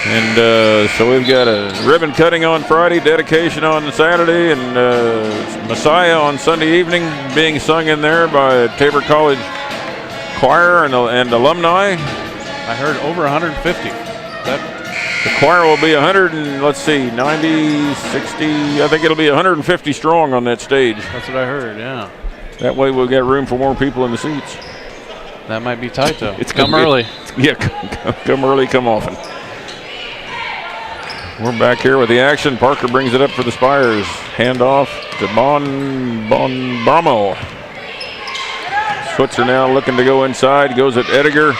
And so we've got a ribbon cutting on Friday, dedication on Saturday, and Messiah on Sunday evening being sung in there by Tabor College choir and alumni. I heard over 150. The choir will be 100 and let's see, 90, 60. I think it'll be 150 strong on that stage. That's what I heard. Yeah. That way we'll get room for more people in the seats. That might be tight though. It's come early. Yeah, come early, come often. We're back here with the action. Parker brings it up for the Spires. Handoff to Brommel. Switzer now looking to go inside. Goes at Ediger.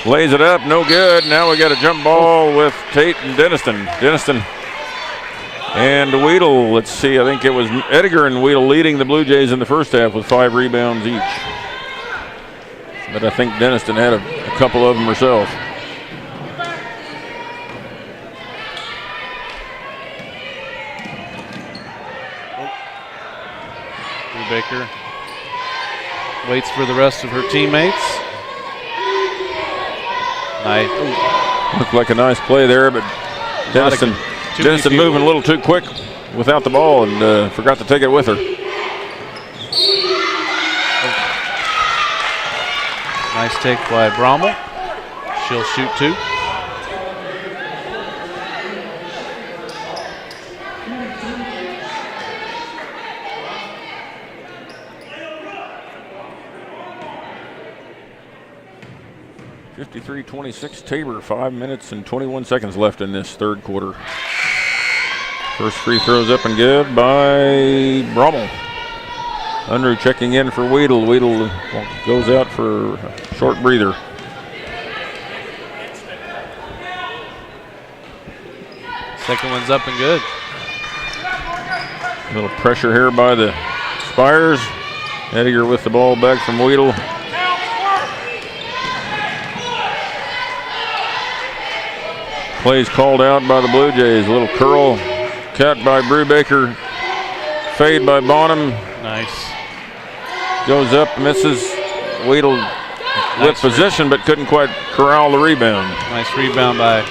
Lays it up, no good. Now we got a jump ball with Tate and Denniston. Denniston and Weedle. Let's see, I think it was Ediger and Weedle leading the Blue Jays in the first half with 5 rebounds each. But I think Denniston had a couple of them herself. Baker waits for the rest of her teammates. Nice. Looked like a nice play there, but Denniston moving a little too quick without the ball and forgot to take it with her. Nice take by Brommel. She'll shoot 2. .26 Tabor, 5 minutes and 21 seconds left in this third quarter. First free throw's up and good by Brommel. Unruh checking in for Weedle. Weedle goes out for a short breather. Second one's up and good. A little pressure here by the Spires. Ediger with the ball back from Weedle. Plays called out by the Blue Jays. A little curl cut by Brubaker. Fade by Bonham. Nice. Goes up, misses. Weedle with position, but couldn't quite corral the rebound. Nice rebound by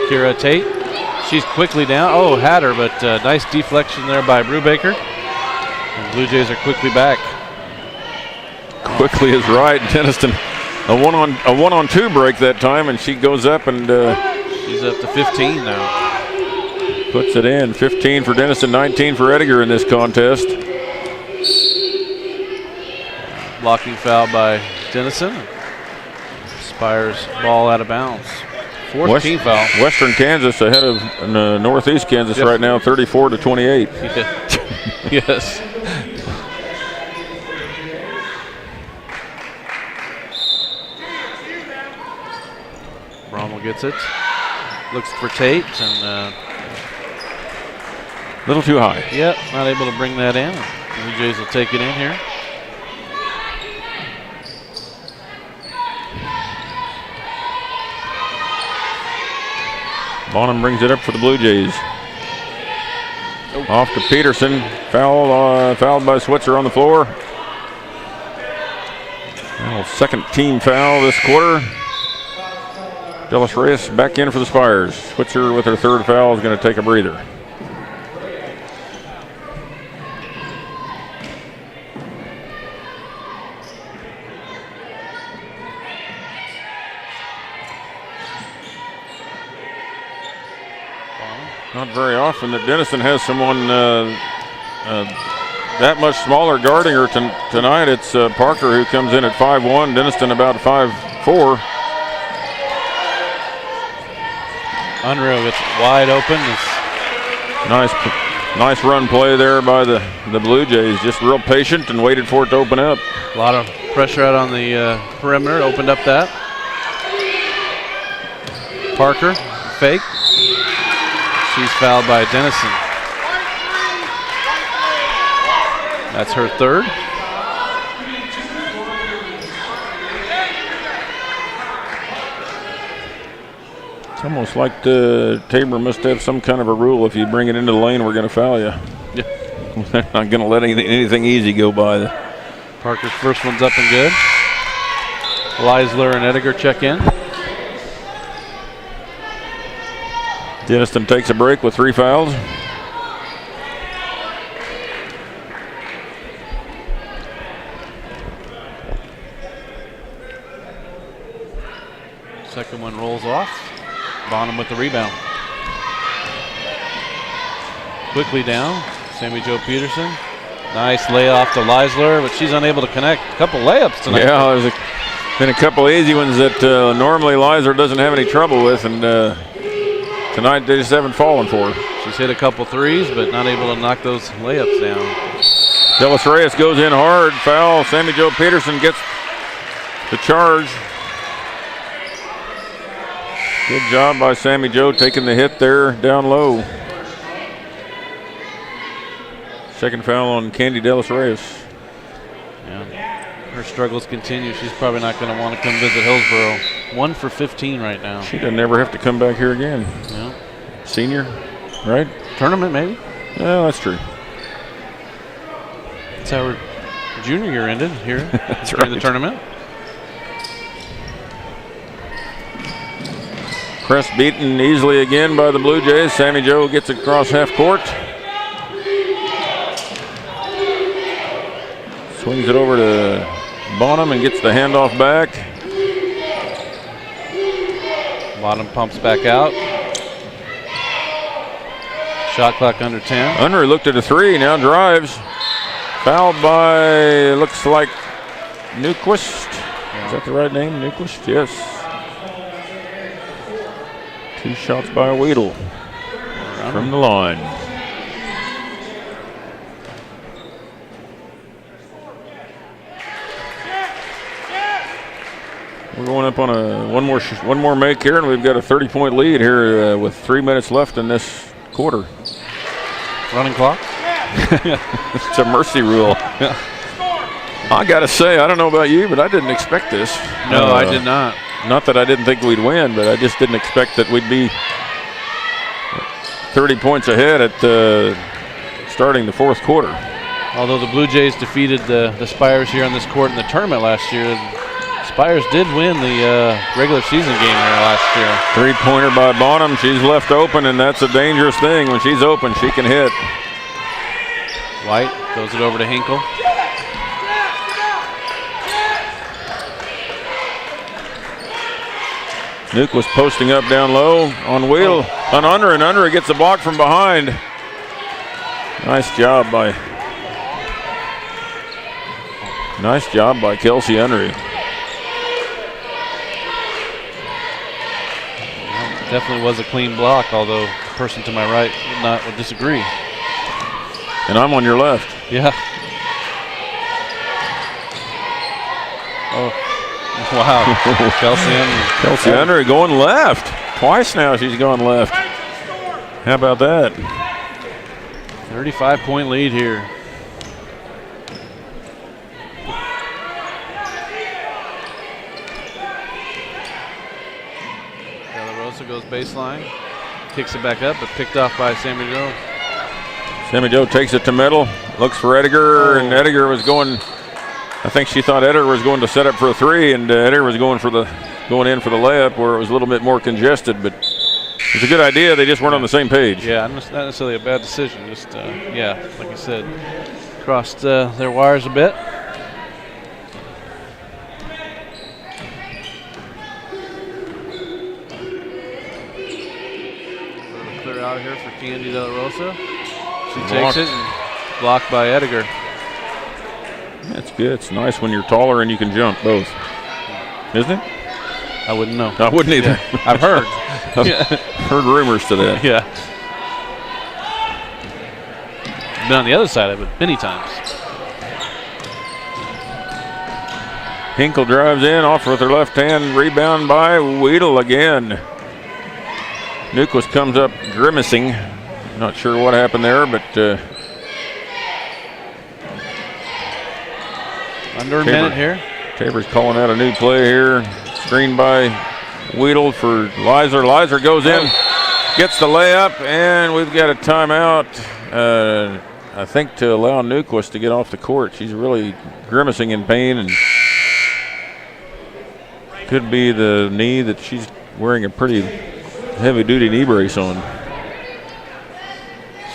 Kira Tate. She's quickly down. Oh, had her, but nice deflection there by Brubaker. And Blue Jays are quickly back. Quickly is right. Denniston a one-on-two break that time, and she goes up and she's up to 15 now. Puts it in. 15 for Denniston, 19 for Ediger in this contest. Blocking foul by Denniston. Spires ball out of bounds. Fourth team foul. Western Kansas ahead of Northeast Kansas right now, 34-28. Yeah. Yes. Brommel gets it. Looks for Tate and a little too high. Yep, not able to bring that in. Blue Jays will take it in here. Bonham brings it up for the Blue Jays. Off to Peterson. Fouled by Switzer on the floor. Well, second team foul this quarter. Delis Reyes back in for the Spires. Switzer with her third foul is going to take a breather. Not very often that Denniston has someone that much smaller guarding her tonight. It's Parker who comes in at 5'1", Denniston about 5'4". Unruh gets wide open. Nice run play there by the Blue Jays. Just real patient and waited for it to open up. A lot of pressure out on the perimeter. Opened up that. Parker, fake. She's fouled by Denniston. That's her third. It's almost like the Tabor must have some kind of a rule. If you bring it into the lane, we're going to foul you. Yeah. They're not going to let anything easy go by. Parker's first one's up and good. Leisler and Ediger check in. Denniston takes a break with 3 fouls. Second one rolls off. Bonham with the rebound. quickly down. Sammy Jo Peterson. Nice layoff to Leisler, but she's unable to connect. A couple layups tonight. Yeah, there's been a couple easy ones that normally Leisler doesn't have any trouble with, and tonight they just haven't fallen for her. She's hit a couple threes, but not able to knock those layups down. Delis Reyes goes in hard, foul. Sammy Jo Peterson gets the charge. Good job by Sammy Jo taking the hit there down low. Second foul on Candy Delis Reyes. Yeah. Her struggles continue. She's probably not going to want to come visit Hillsboro. 1 for 15 right now. She doesn't ever have to come back here again. Yeah. Senior, right? Tournament, maybe? Yeah, that's true. That's how her junior year ended here That's during right. the tournament. Press beaten easily again by the Blue Jays. Sammy Jo gets it across half court. Swings it over to Bonham and gets the handoff back. Bottom pumps back out. Shot clock under 10. Unruh looked at a three, now drives. Fouled by, looks like Newquist. Is that the right name, Newquist? Yes. 2 shots by Weedle from the line. We're going up on a one more make here, and we've got a 30-point lead here with 3 minutes left in this quarter. Running clock. It's a mercy rule. Yeah. I gotta say, I don't know about you, but I didn't expect this. No, I did not. Not that I didn't think we'd win, but I just didn't expect that we'd be 30 points ahead at starting the fourth quarter. Although the Blue Jays defeated the Spires here on this court in the tournament last year, Spires did win the regular season game here last year. 3-pointer by Bonham. She's left open, and that's a dangerous thing. When she's open, she can hit. White throws it over to Hinkle. Nuke was posting up down low on Wheel on Unruh, and Unruh gets the block from behind. Nice job by Kelsey Unruh. Definitely was a clean block, although the person to my right would disagree. And I'm on your left. Yeah. Oh, wow. Kelsey Unruh going left. Twice now she's gone left. How about that? 35-point lead here. Goes baseline, kicks it back up, but picked off by Sammy Jo. Sammy Jo takes it to middle, looks for Ediger, and Ediger was going. I think she thought Ediger was going to set up for a three, and Ediger was going in for the layup, where it was a little bit more congested. But it's a good idea. They just weren't on the same page. Yeah, not necessarily a bad decision. Just yeah, like I said, crossed their wires a bit. Out here for Candy De La Rosa. She takes it and blocked by Ediger. That's good. It's nice when you're taller and you can jump both, isn't it? I wouldn't know. I wouldn't either. Yeah, I've heard. I've heard rumors to that. Yeah. Been on the other side of it many times. Hinkle drives in, off with her left hand, rebound by Weedle again. Newquist comes up grimacing. Not sure what happened there, but under a minute here. Tabor's calling out a new play here. Screen by Weedle for Leisler. Leisler goes in, gets the layup, and we've got a timeout. I think to allow Newquist to get off the court. She's really grimacing in pain, and could be the knee that she's wearing a pretty heavy-duty knee brace on.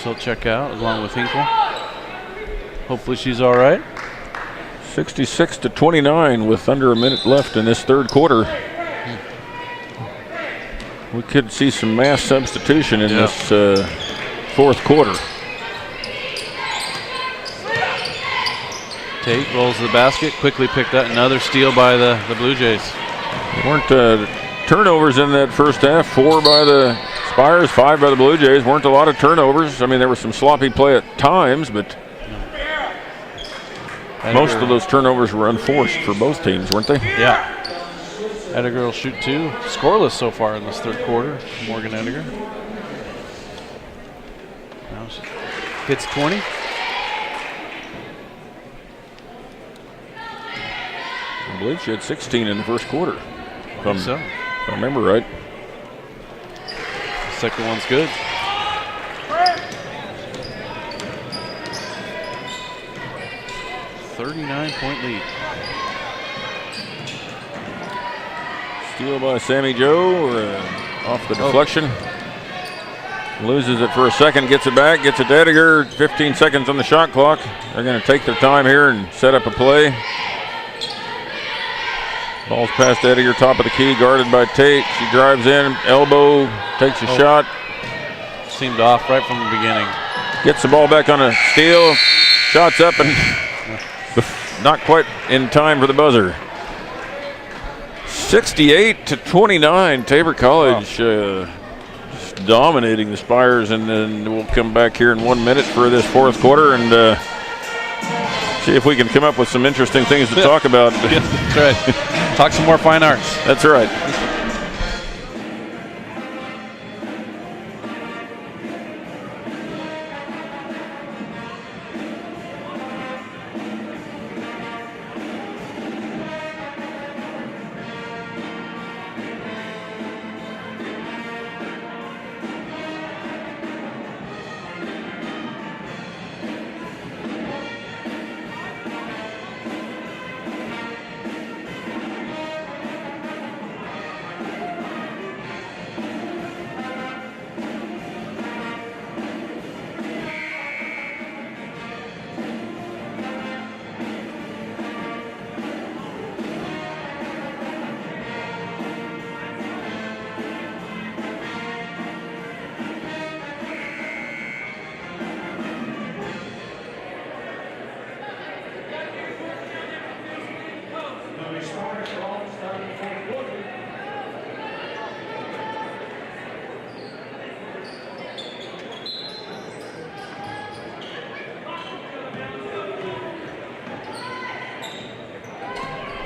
She'll check out along with Hinkle. Hopefully she's all right. 66-29 with under a minute left in this third quarter. We could see some mass substitution in this fourth quarter. Tate rolls to the basket, quickly picked up another steal by the Blue Jays. There weren't turnovers in that first half. 4 by the Spires, 5 by the Blue Jays. Weren't a lot of turnovers. I mean, there was some sloppy play at times, but most of those turnovers were unforced for both teams, weren't they? Yeah. Edgar will shoot 2. Scoreless so far in this third quarter. Morgan Edgar. Now she hits 20. I believe she had 16 in the first quarter. I think so. If I remember right. The second one's good. .39 lead. Steal by Sammy Joe off the deflection. Loses it for a second, gets it back, gets it to Edgar. 15 seconds on the shot clock. They're going to take their time here and set up a play. Ball's past Edgar, top of the key, guarded by Tate. She drives in, elbow, takes a shot. Seemed off right from the beginning. Gets the ball back on a steal. Shots up and not quite in time for the buzzer. 68-29, Tabor College just dominating the Spires, and then we'll come back here in 1 minute for this fourth quarter and see if we can come up with some interesting things to talk about. Yes, that's right. Talk some more fine arts. That's right.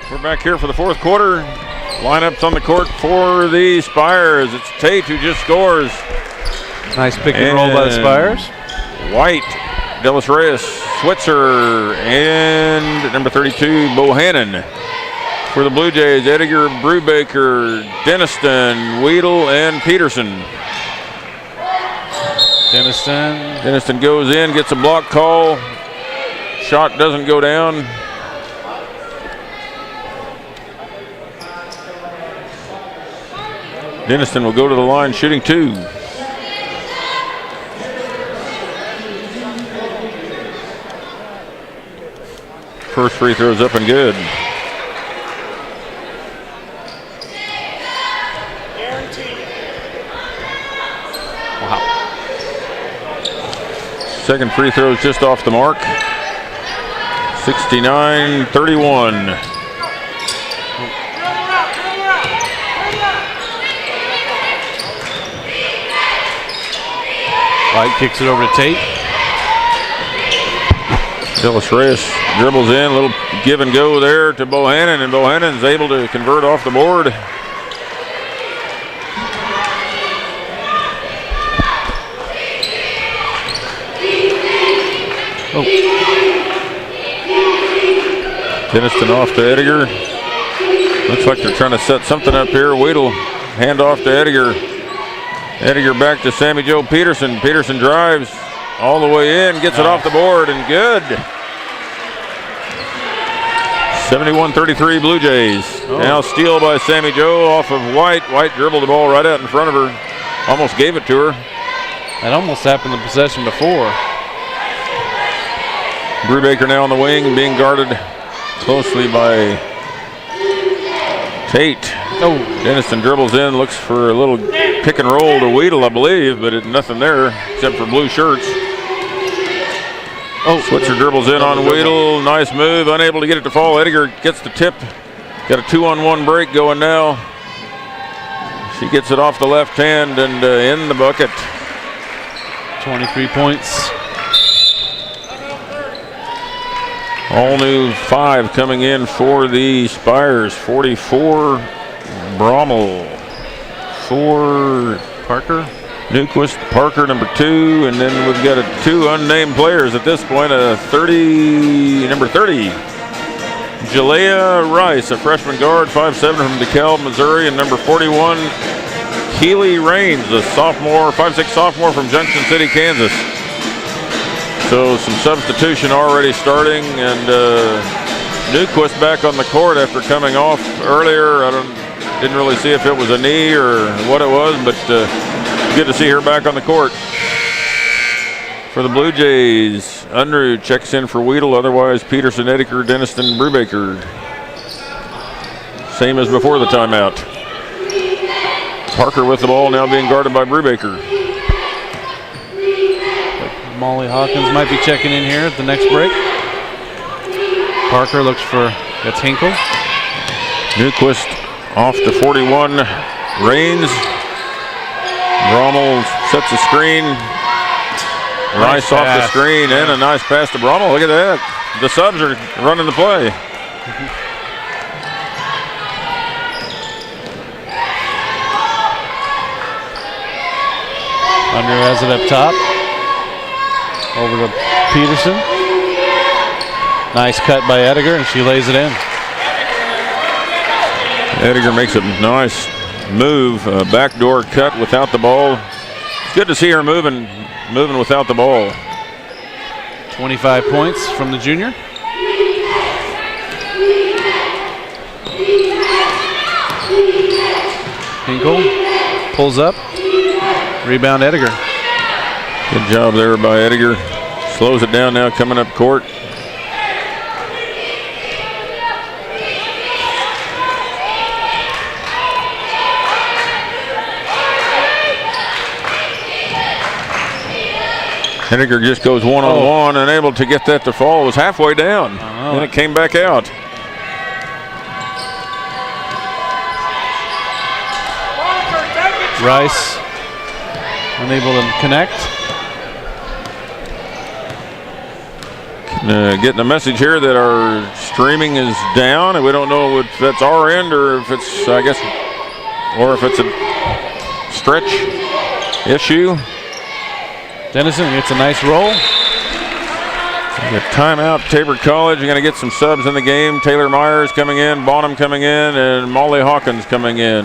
We're back here for the fourth quarter. Lineups on the court for the Spires. It's Tate who just scores. Nice pick and roll by the Spires. White, Delis Reyes, Switzer, and number 32, Bohannon. For the Blue Jays, Edgar, Brubaker, Denniston, Weedle, and Peterson. Denniston goes in, gets a block call. Shot doesn't go down. Denniston will go to the line shooting 2. First free throw's up and good. Wow. Second free throw's just off the mark. 69-31. White kicks it over to Tate. Delis Reyes dribbles in, a little give and go there to Bohannon, and Bohannon's able to convert off the board. Denniston off to Edgar. Looks like they're trying to set something up here. Weedle, hand off to Edgar. Edgar back to Sammy Joe Peterson. Peterson drives all the way in, gets it off the board, and good. 71-33 Blue Jays. Now steal by Sammy Joe off of White. White dribbled the ball right out in front of her. Almost gave it to her. That almost happened in possession before. Brubaker now on the wing, being guarded closely by Tate. Denniston dribbles in, looks for a little pick and roll to Weedle, I believe, but nothing there except for blue shirts. Oh, Switzer dribbles in on Weedle. Nice move. Unable to get it to fall. Edgar gets the tip. Got a 2-on-1 break going now. She gets it off the left hand and in the bucket. 23 points. All new 5 coming in for the Spires. 44 Brommel. 4 Parker. Newquist, Parker, number 2, and then we've got 2 unnamed players at this point. Number 30, Jalea Rice, a freshman guard, 5'7" from DeKalb, Missouri, and number 41, Keely Raines, a sophomore, 5'6" sophomore from Junction City, Kansas. So some substitution already starting, and Newquist back on the court after coming off earlier. Didn't really see if it was a knee or what it was, but good to see her back on the court. For the Blue Jays, Unruh checks in for Weedle. Otherwise, Peterson, Ediker, Denniston, Brubaker. Same as before the timeout. Parker with the ball, now being guarded by Brubaker. Molly Hawkins might be checking in here at the next break. Parker looks for, that's Hinkle. Newquist off to 41, Raines. Brommel sets the screen. Rice off the screen and a nice pass to Brommel. Look at that. The subs are running the play. Unruh has it up top. Over to Peterson. Nice cut by Ediger, and she lays it in. Ediger makes a nice move, backdoor cut without the ball. It's good to see her moving without the ball. 25 points from the junior. Hinkle pulls up. Rebound Ediger. Good job there by Ediger. Slows it down now coming up court. Ediger just goes one-on-one and able to get that to fall. It was halfway down. Then it came back out. Rice unable to connect. Getting a message here that our streaming is down, and we don't know if that's our end or if it's, I guess, or if it's a stretch issue. Dennison gets a nice roll. A timeout, Tabor College. You're going to get some subs in the game. Taylor Myers coming in, Bonham coming in, and Molly Hawkins coming in.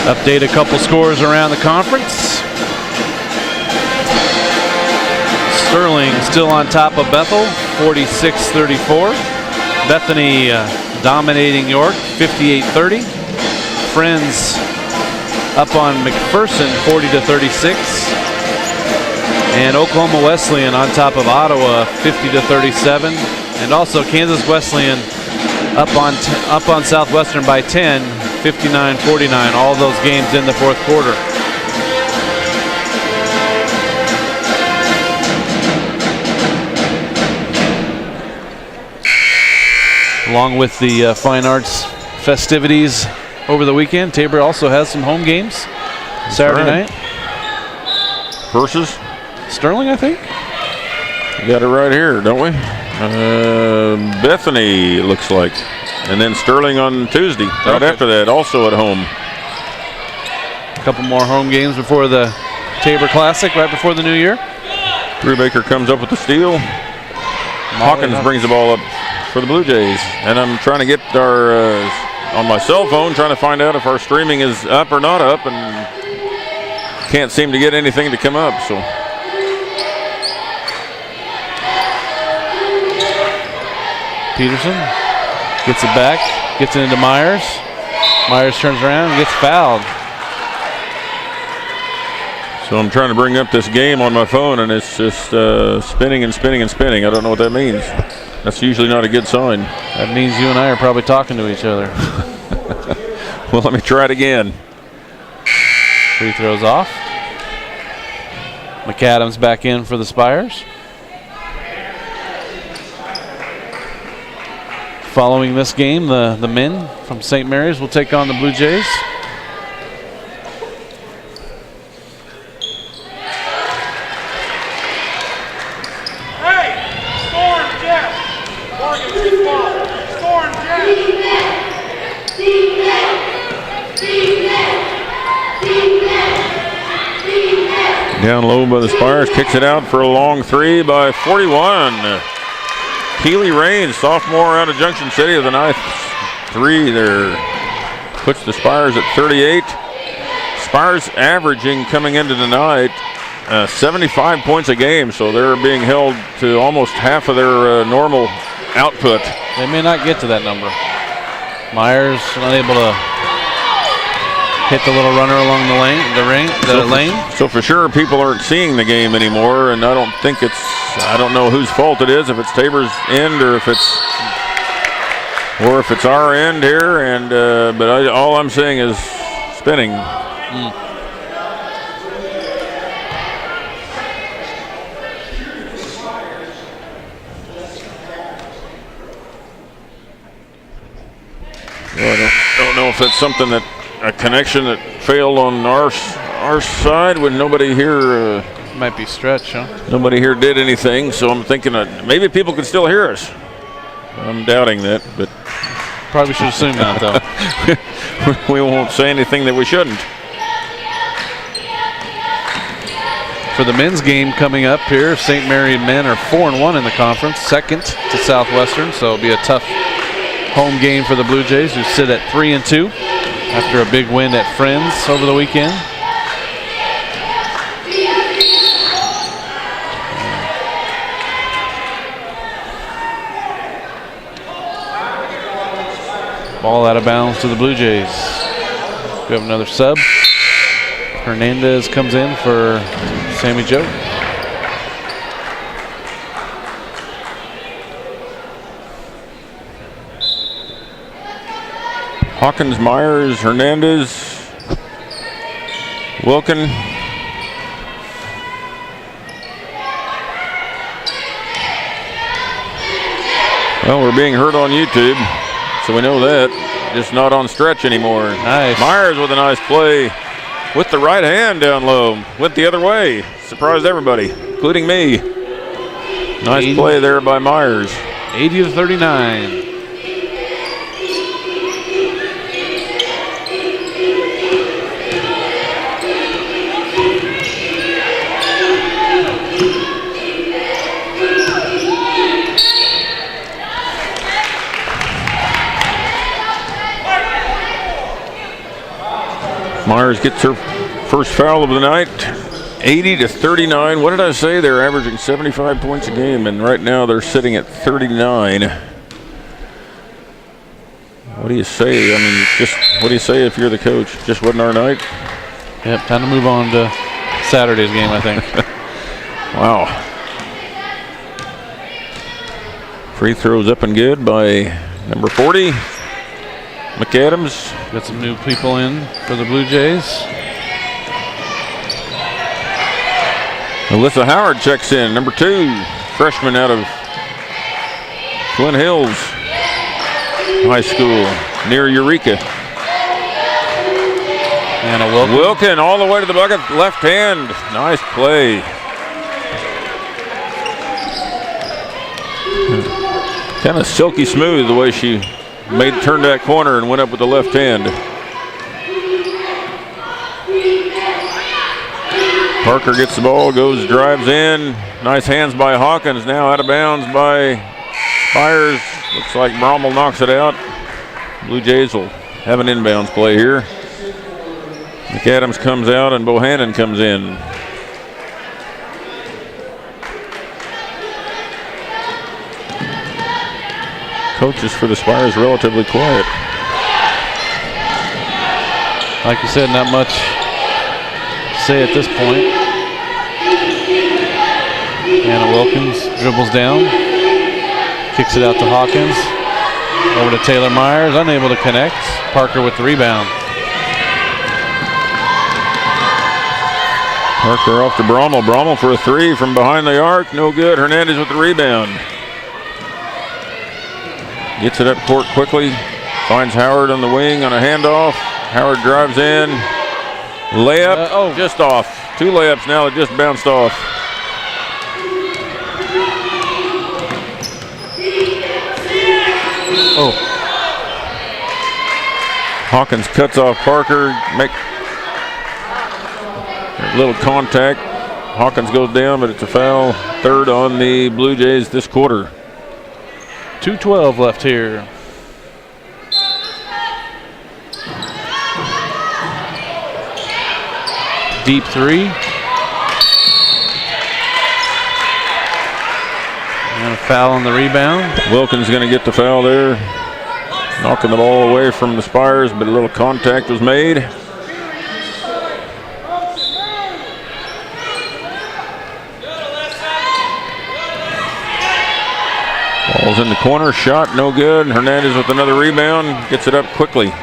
Update a couple scores around the conference. Sterling still on top of Bethel, 46-34. Bethany dominating York, 58-30. Friends up on McPherson, 40-36. And Oklahoma Wesleyan on top of Ottawa, 50-37. And also Kansas Wesleyan up on Southwestern by 10, 59-49. All those games in the fourth quarter. Along with the fine arts festivities over the weekend, Tabor also has some home games Saturday night. Versus Sterling, I think. We got it right here, don't we? Bethany looks like, and then Sterling on Tuesday. Right after that, also at home. A couple more home games before the Tabor Classic, right before the new year. Brubaker comes up with the steal. Hawkins brings the ball up for the Blue Jays, and I'm trying to get our on my cell phone, trying to find out if our streaming is up or not up, and can't seem to get anything to come up. So Peterson gets it back, gets it into Myers. Myers turns around and gets fouled. So I'm trying to bring up this game on my phone, and it's just spinning and spinning and spinning. I don't know what that means. That's usually not a good sign. That means you and I are probably talking to each other. Well, let me try it again. Free throws off. McAdams back in for the Spires. Following this game, the men from St. Mary's will take on the Blue Jays. Down low by the Spires, kicks it out for a long three by 41. Keely Raines, sophomore out of Junction City, with a nice three there. Puts the Spires at 38. Spires averaging coming into tonight 75 points a game, so they're being held to almost half of their normal output. They may not get to that number. Myers unable to hit the little runner along the lane. So for sure, people aren't seeing the game anymore, and I don't think I don't know whose fault it is, if it's Tabor's end or if it's our end here. And but all I'm saying is spinning. Well, I don't know if that's something that a connection that failed on our side when nobody here. Might be stretch, huh? Nobody here did anything, so I'm thinking that maybe people could still hear us. I'm doubting that, but probably should assume that though. We won't say anything that we shouldn't. For the men's game coming up here, St. Mary men are 4-1 in the conference, second to Southwestern, so it'll be a tough home game for the Blue Jays, who sit at 3-2 after a big win at Friends over the weekend. Ball out of bounds to the Blue Jays. We have another sub. Hernandez comes in for Sammy Joe. Hawkins, Myers, Hernandez, Wilkin. Well, we're being heard on YouTube, so we know that. Just not on stretch anymore. Nice. Myers with a nice play with the right hand down low. Went the other way. Surprised everybody, including me. Nice play there by Myers. 80-39. Myers gets her first foul of the night. 80-39. What did I say? They're averaging 75 points a game, and right now they're sitting at 39. What do you say? I mean, just what do you say if you're the coach? Just wasn't our night? Yep, time to move on to Saturday's game, I think. Wow. Free throws up and good by number 40, McAdams. Got some new people in for the Blue Jays. Alyssa Howard checks in, number 2, freshman out of Flint Hills High School near Eureka. Anna Wilkin all the way to the bucket, left hand. Nice play. Kind of silky smooth the way she turned that corner and went up with the left hand. Parker gets the ball, drives in. Nice hands by Hawkins. Now out of bounds by Spires. Looks like Brommel knocks it out. Blue Jays will have an inbounds play here. McAdams comes out and Bohannon comes in. Coaches for the Spires relatively quiet. Like you said, not much to say at this point. Anna Wilkins dribbles down. Kicks it out to Hawkins. Over to Taylor Myers, unable to connect. Parker with the rebound. Parker off to Brommel. Brommel for a three from behind the arc. No good. Hernandez with the rebound. Gets it up court quickly. Finds Howard on the wing on a handoff. Howard drives in. Layup. Just off. 2 layups now that just bounced off. Hawkins cuts off Parker. Make a little contact. Hawkins goes down, but it's a foul. 3rd on the Blue Jays this quarter. 2:12 left here. Deep 3. And a foul on the rebound. Wilkins going to get the foul there. Knocking the ball away from the Spires, but a little contact was made. Ball's in the corner, shot no good. Hernandez with another rebound, gets it up quickly.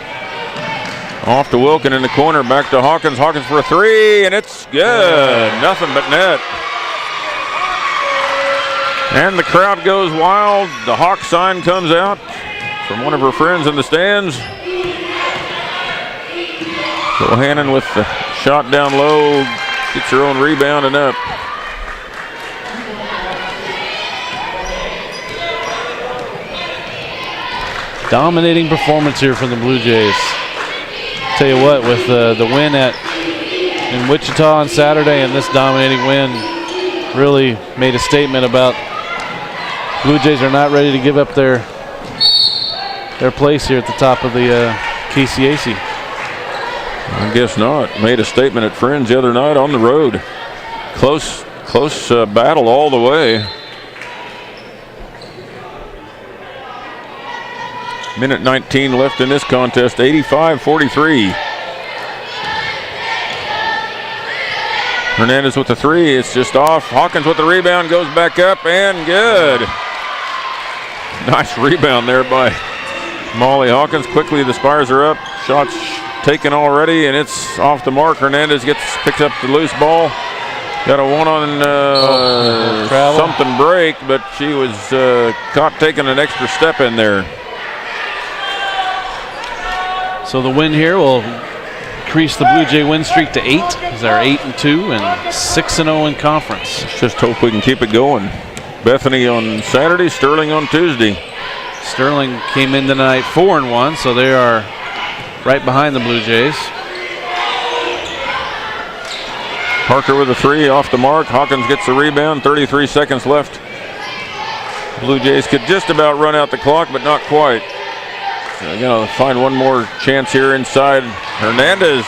Off to Wilkin in the corner, back to Hawkins. Hawkins for a 3, and it's good. Nothing but net. And the crowd goes wild. The Hawk sign comes out from one of her friends in the stands. Bohannon with the shot down low, gets her own rebound and up. Dominating performance here from the Blue Jays. Tell you what, with the win in Wichita on Saturday and this dominating win, really made a statement about Blue Jays are not ready to give up their place here at the top of the KCAC. I guess not. Made a statement at Friends the other night on the road. Close battle all the way. Minute 19 left in this contest, 85-43. Hernandez with the 3, it's just off. Hawkins with the rebound, goes back up and good. Nice rebound there by Molly Hawkins. Quickly the Spires are up. Shots taken already and it's off the mark. Hernandez picks up the loose ball. Got a one on something break, but she was caught taking an extra step in there. So the win here will increase the Blue Jay win streak to 8. They're 8-2 and 6-0 in conference. Let's just hope we can keep it going. Bethany on Saturday, Sterling on Tuesday. Sterling came in tonight 4-1, so they are right behind the Blue Jays. Parker with a 3 off the mark. Hawkins gets the rebound. 33 seconds left. Blue Jays could just about run out the clock, but not quite. Gonna find one more chance here inside. Hernandez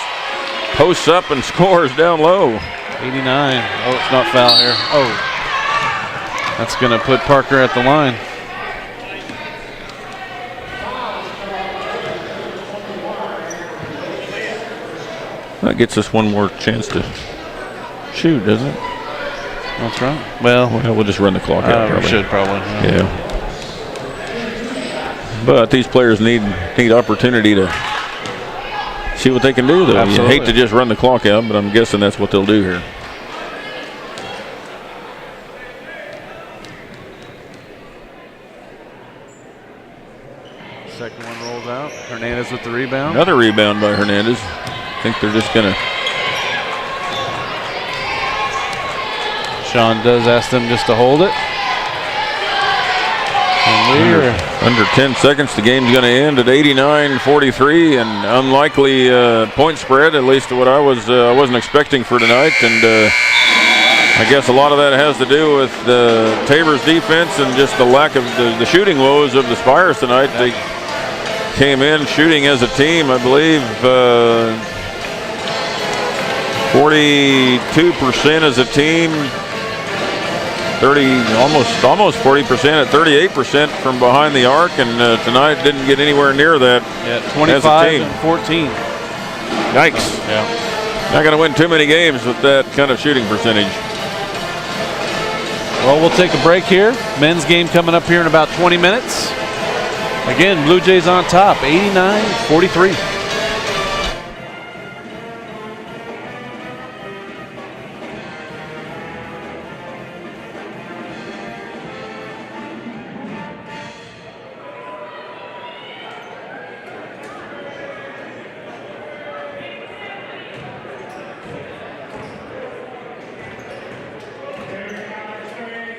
posts up and scores down low. 89. Oh, it's not foul here. Oh, that's gonna put Parker at the line. That gets us one more chance to shoot, doesn't it? That's right. Well, we'll just run the clock out. We should probably. Yeah. But these players need opportunity to see what they can do, though. Absolutely. You hate to just run the clock out, but I'm guessing that's what they'll do here. Second one rolls out. Hernandez with the rebound. Another rebound by Hernandez. I think they're just going to. Sean does ask them just to hold it. And under 10 seconds, the game's going to end at 89-43, and unlikely point spread, at least what I wasn't expecting for tonight. And I guess a lot of that has to do with Tabor's defense and just the lack of the shooting woes of the Spires tonight. They came in shooting as a team, I believe, 42% as a team. 30, almost 40% at 38% from behind the arc, and tonight didn't get anywhere near that. Yeah, 25 and 14. Yikes! Yeah, not going to win too many games with that kind of shooting percentage. Well, we'll take a break here. Men's game coming up here in about 20 minutes. Again, Blue Jays on top, 89-43.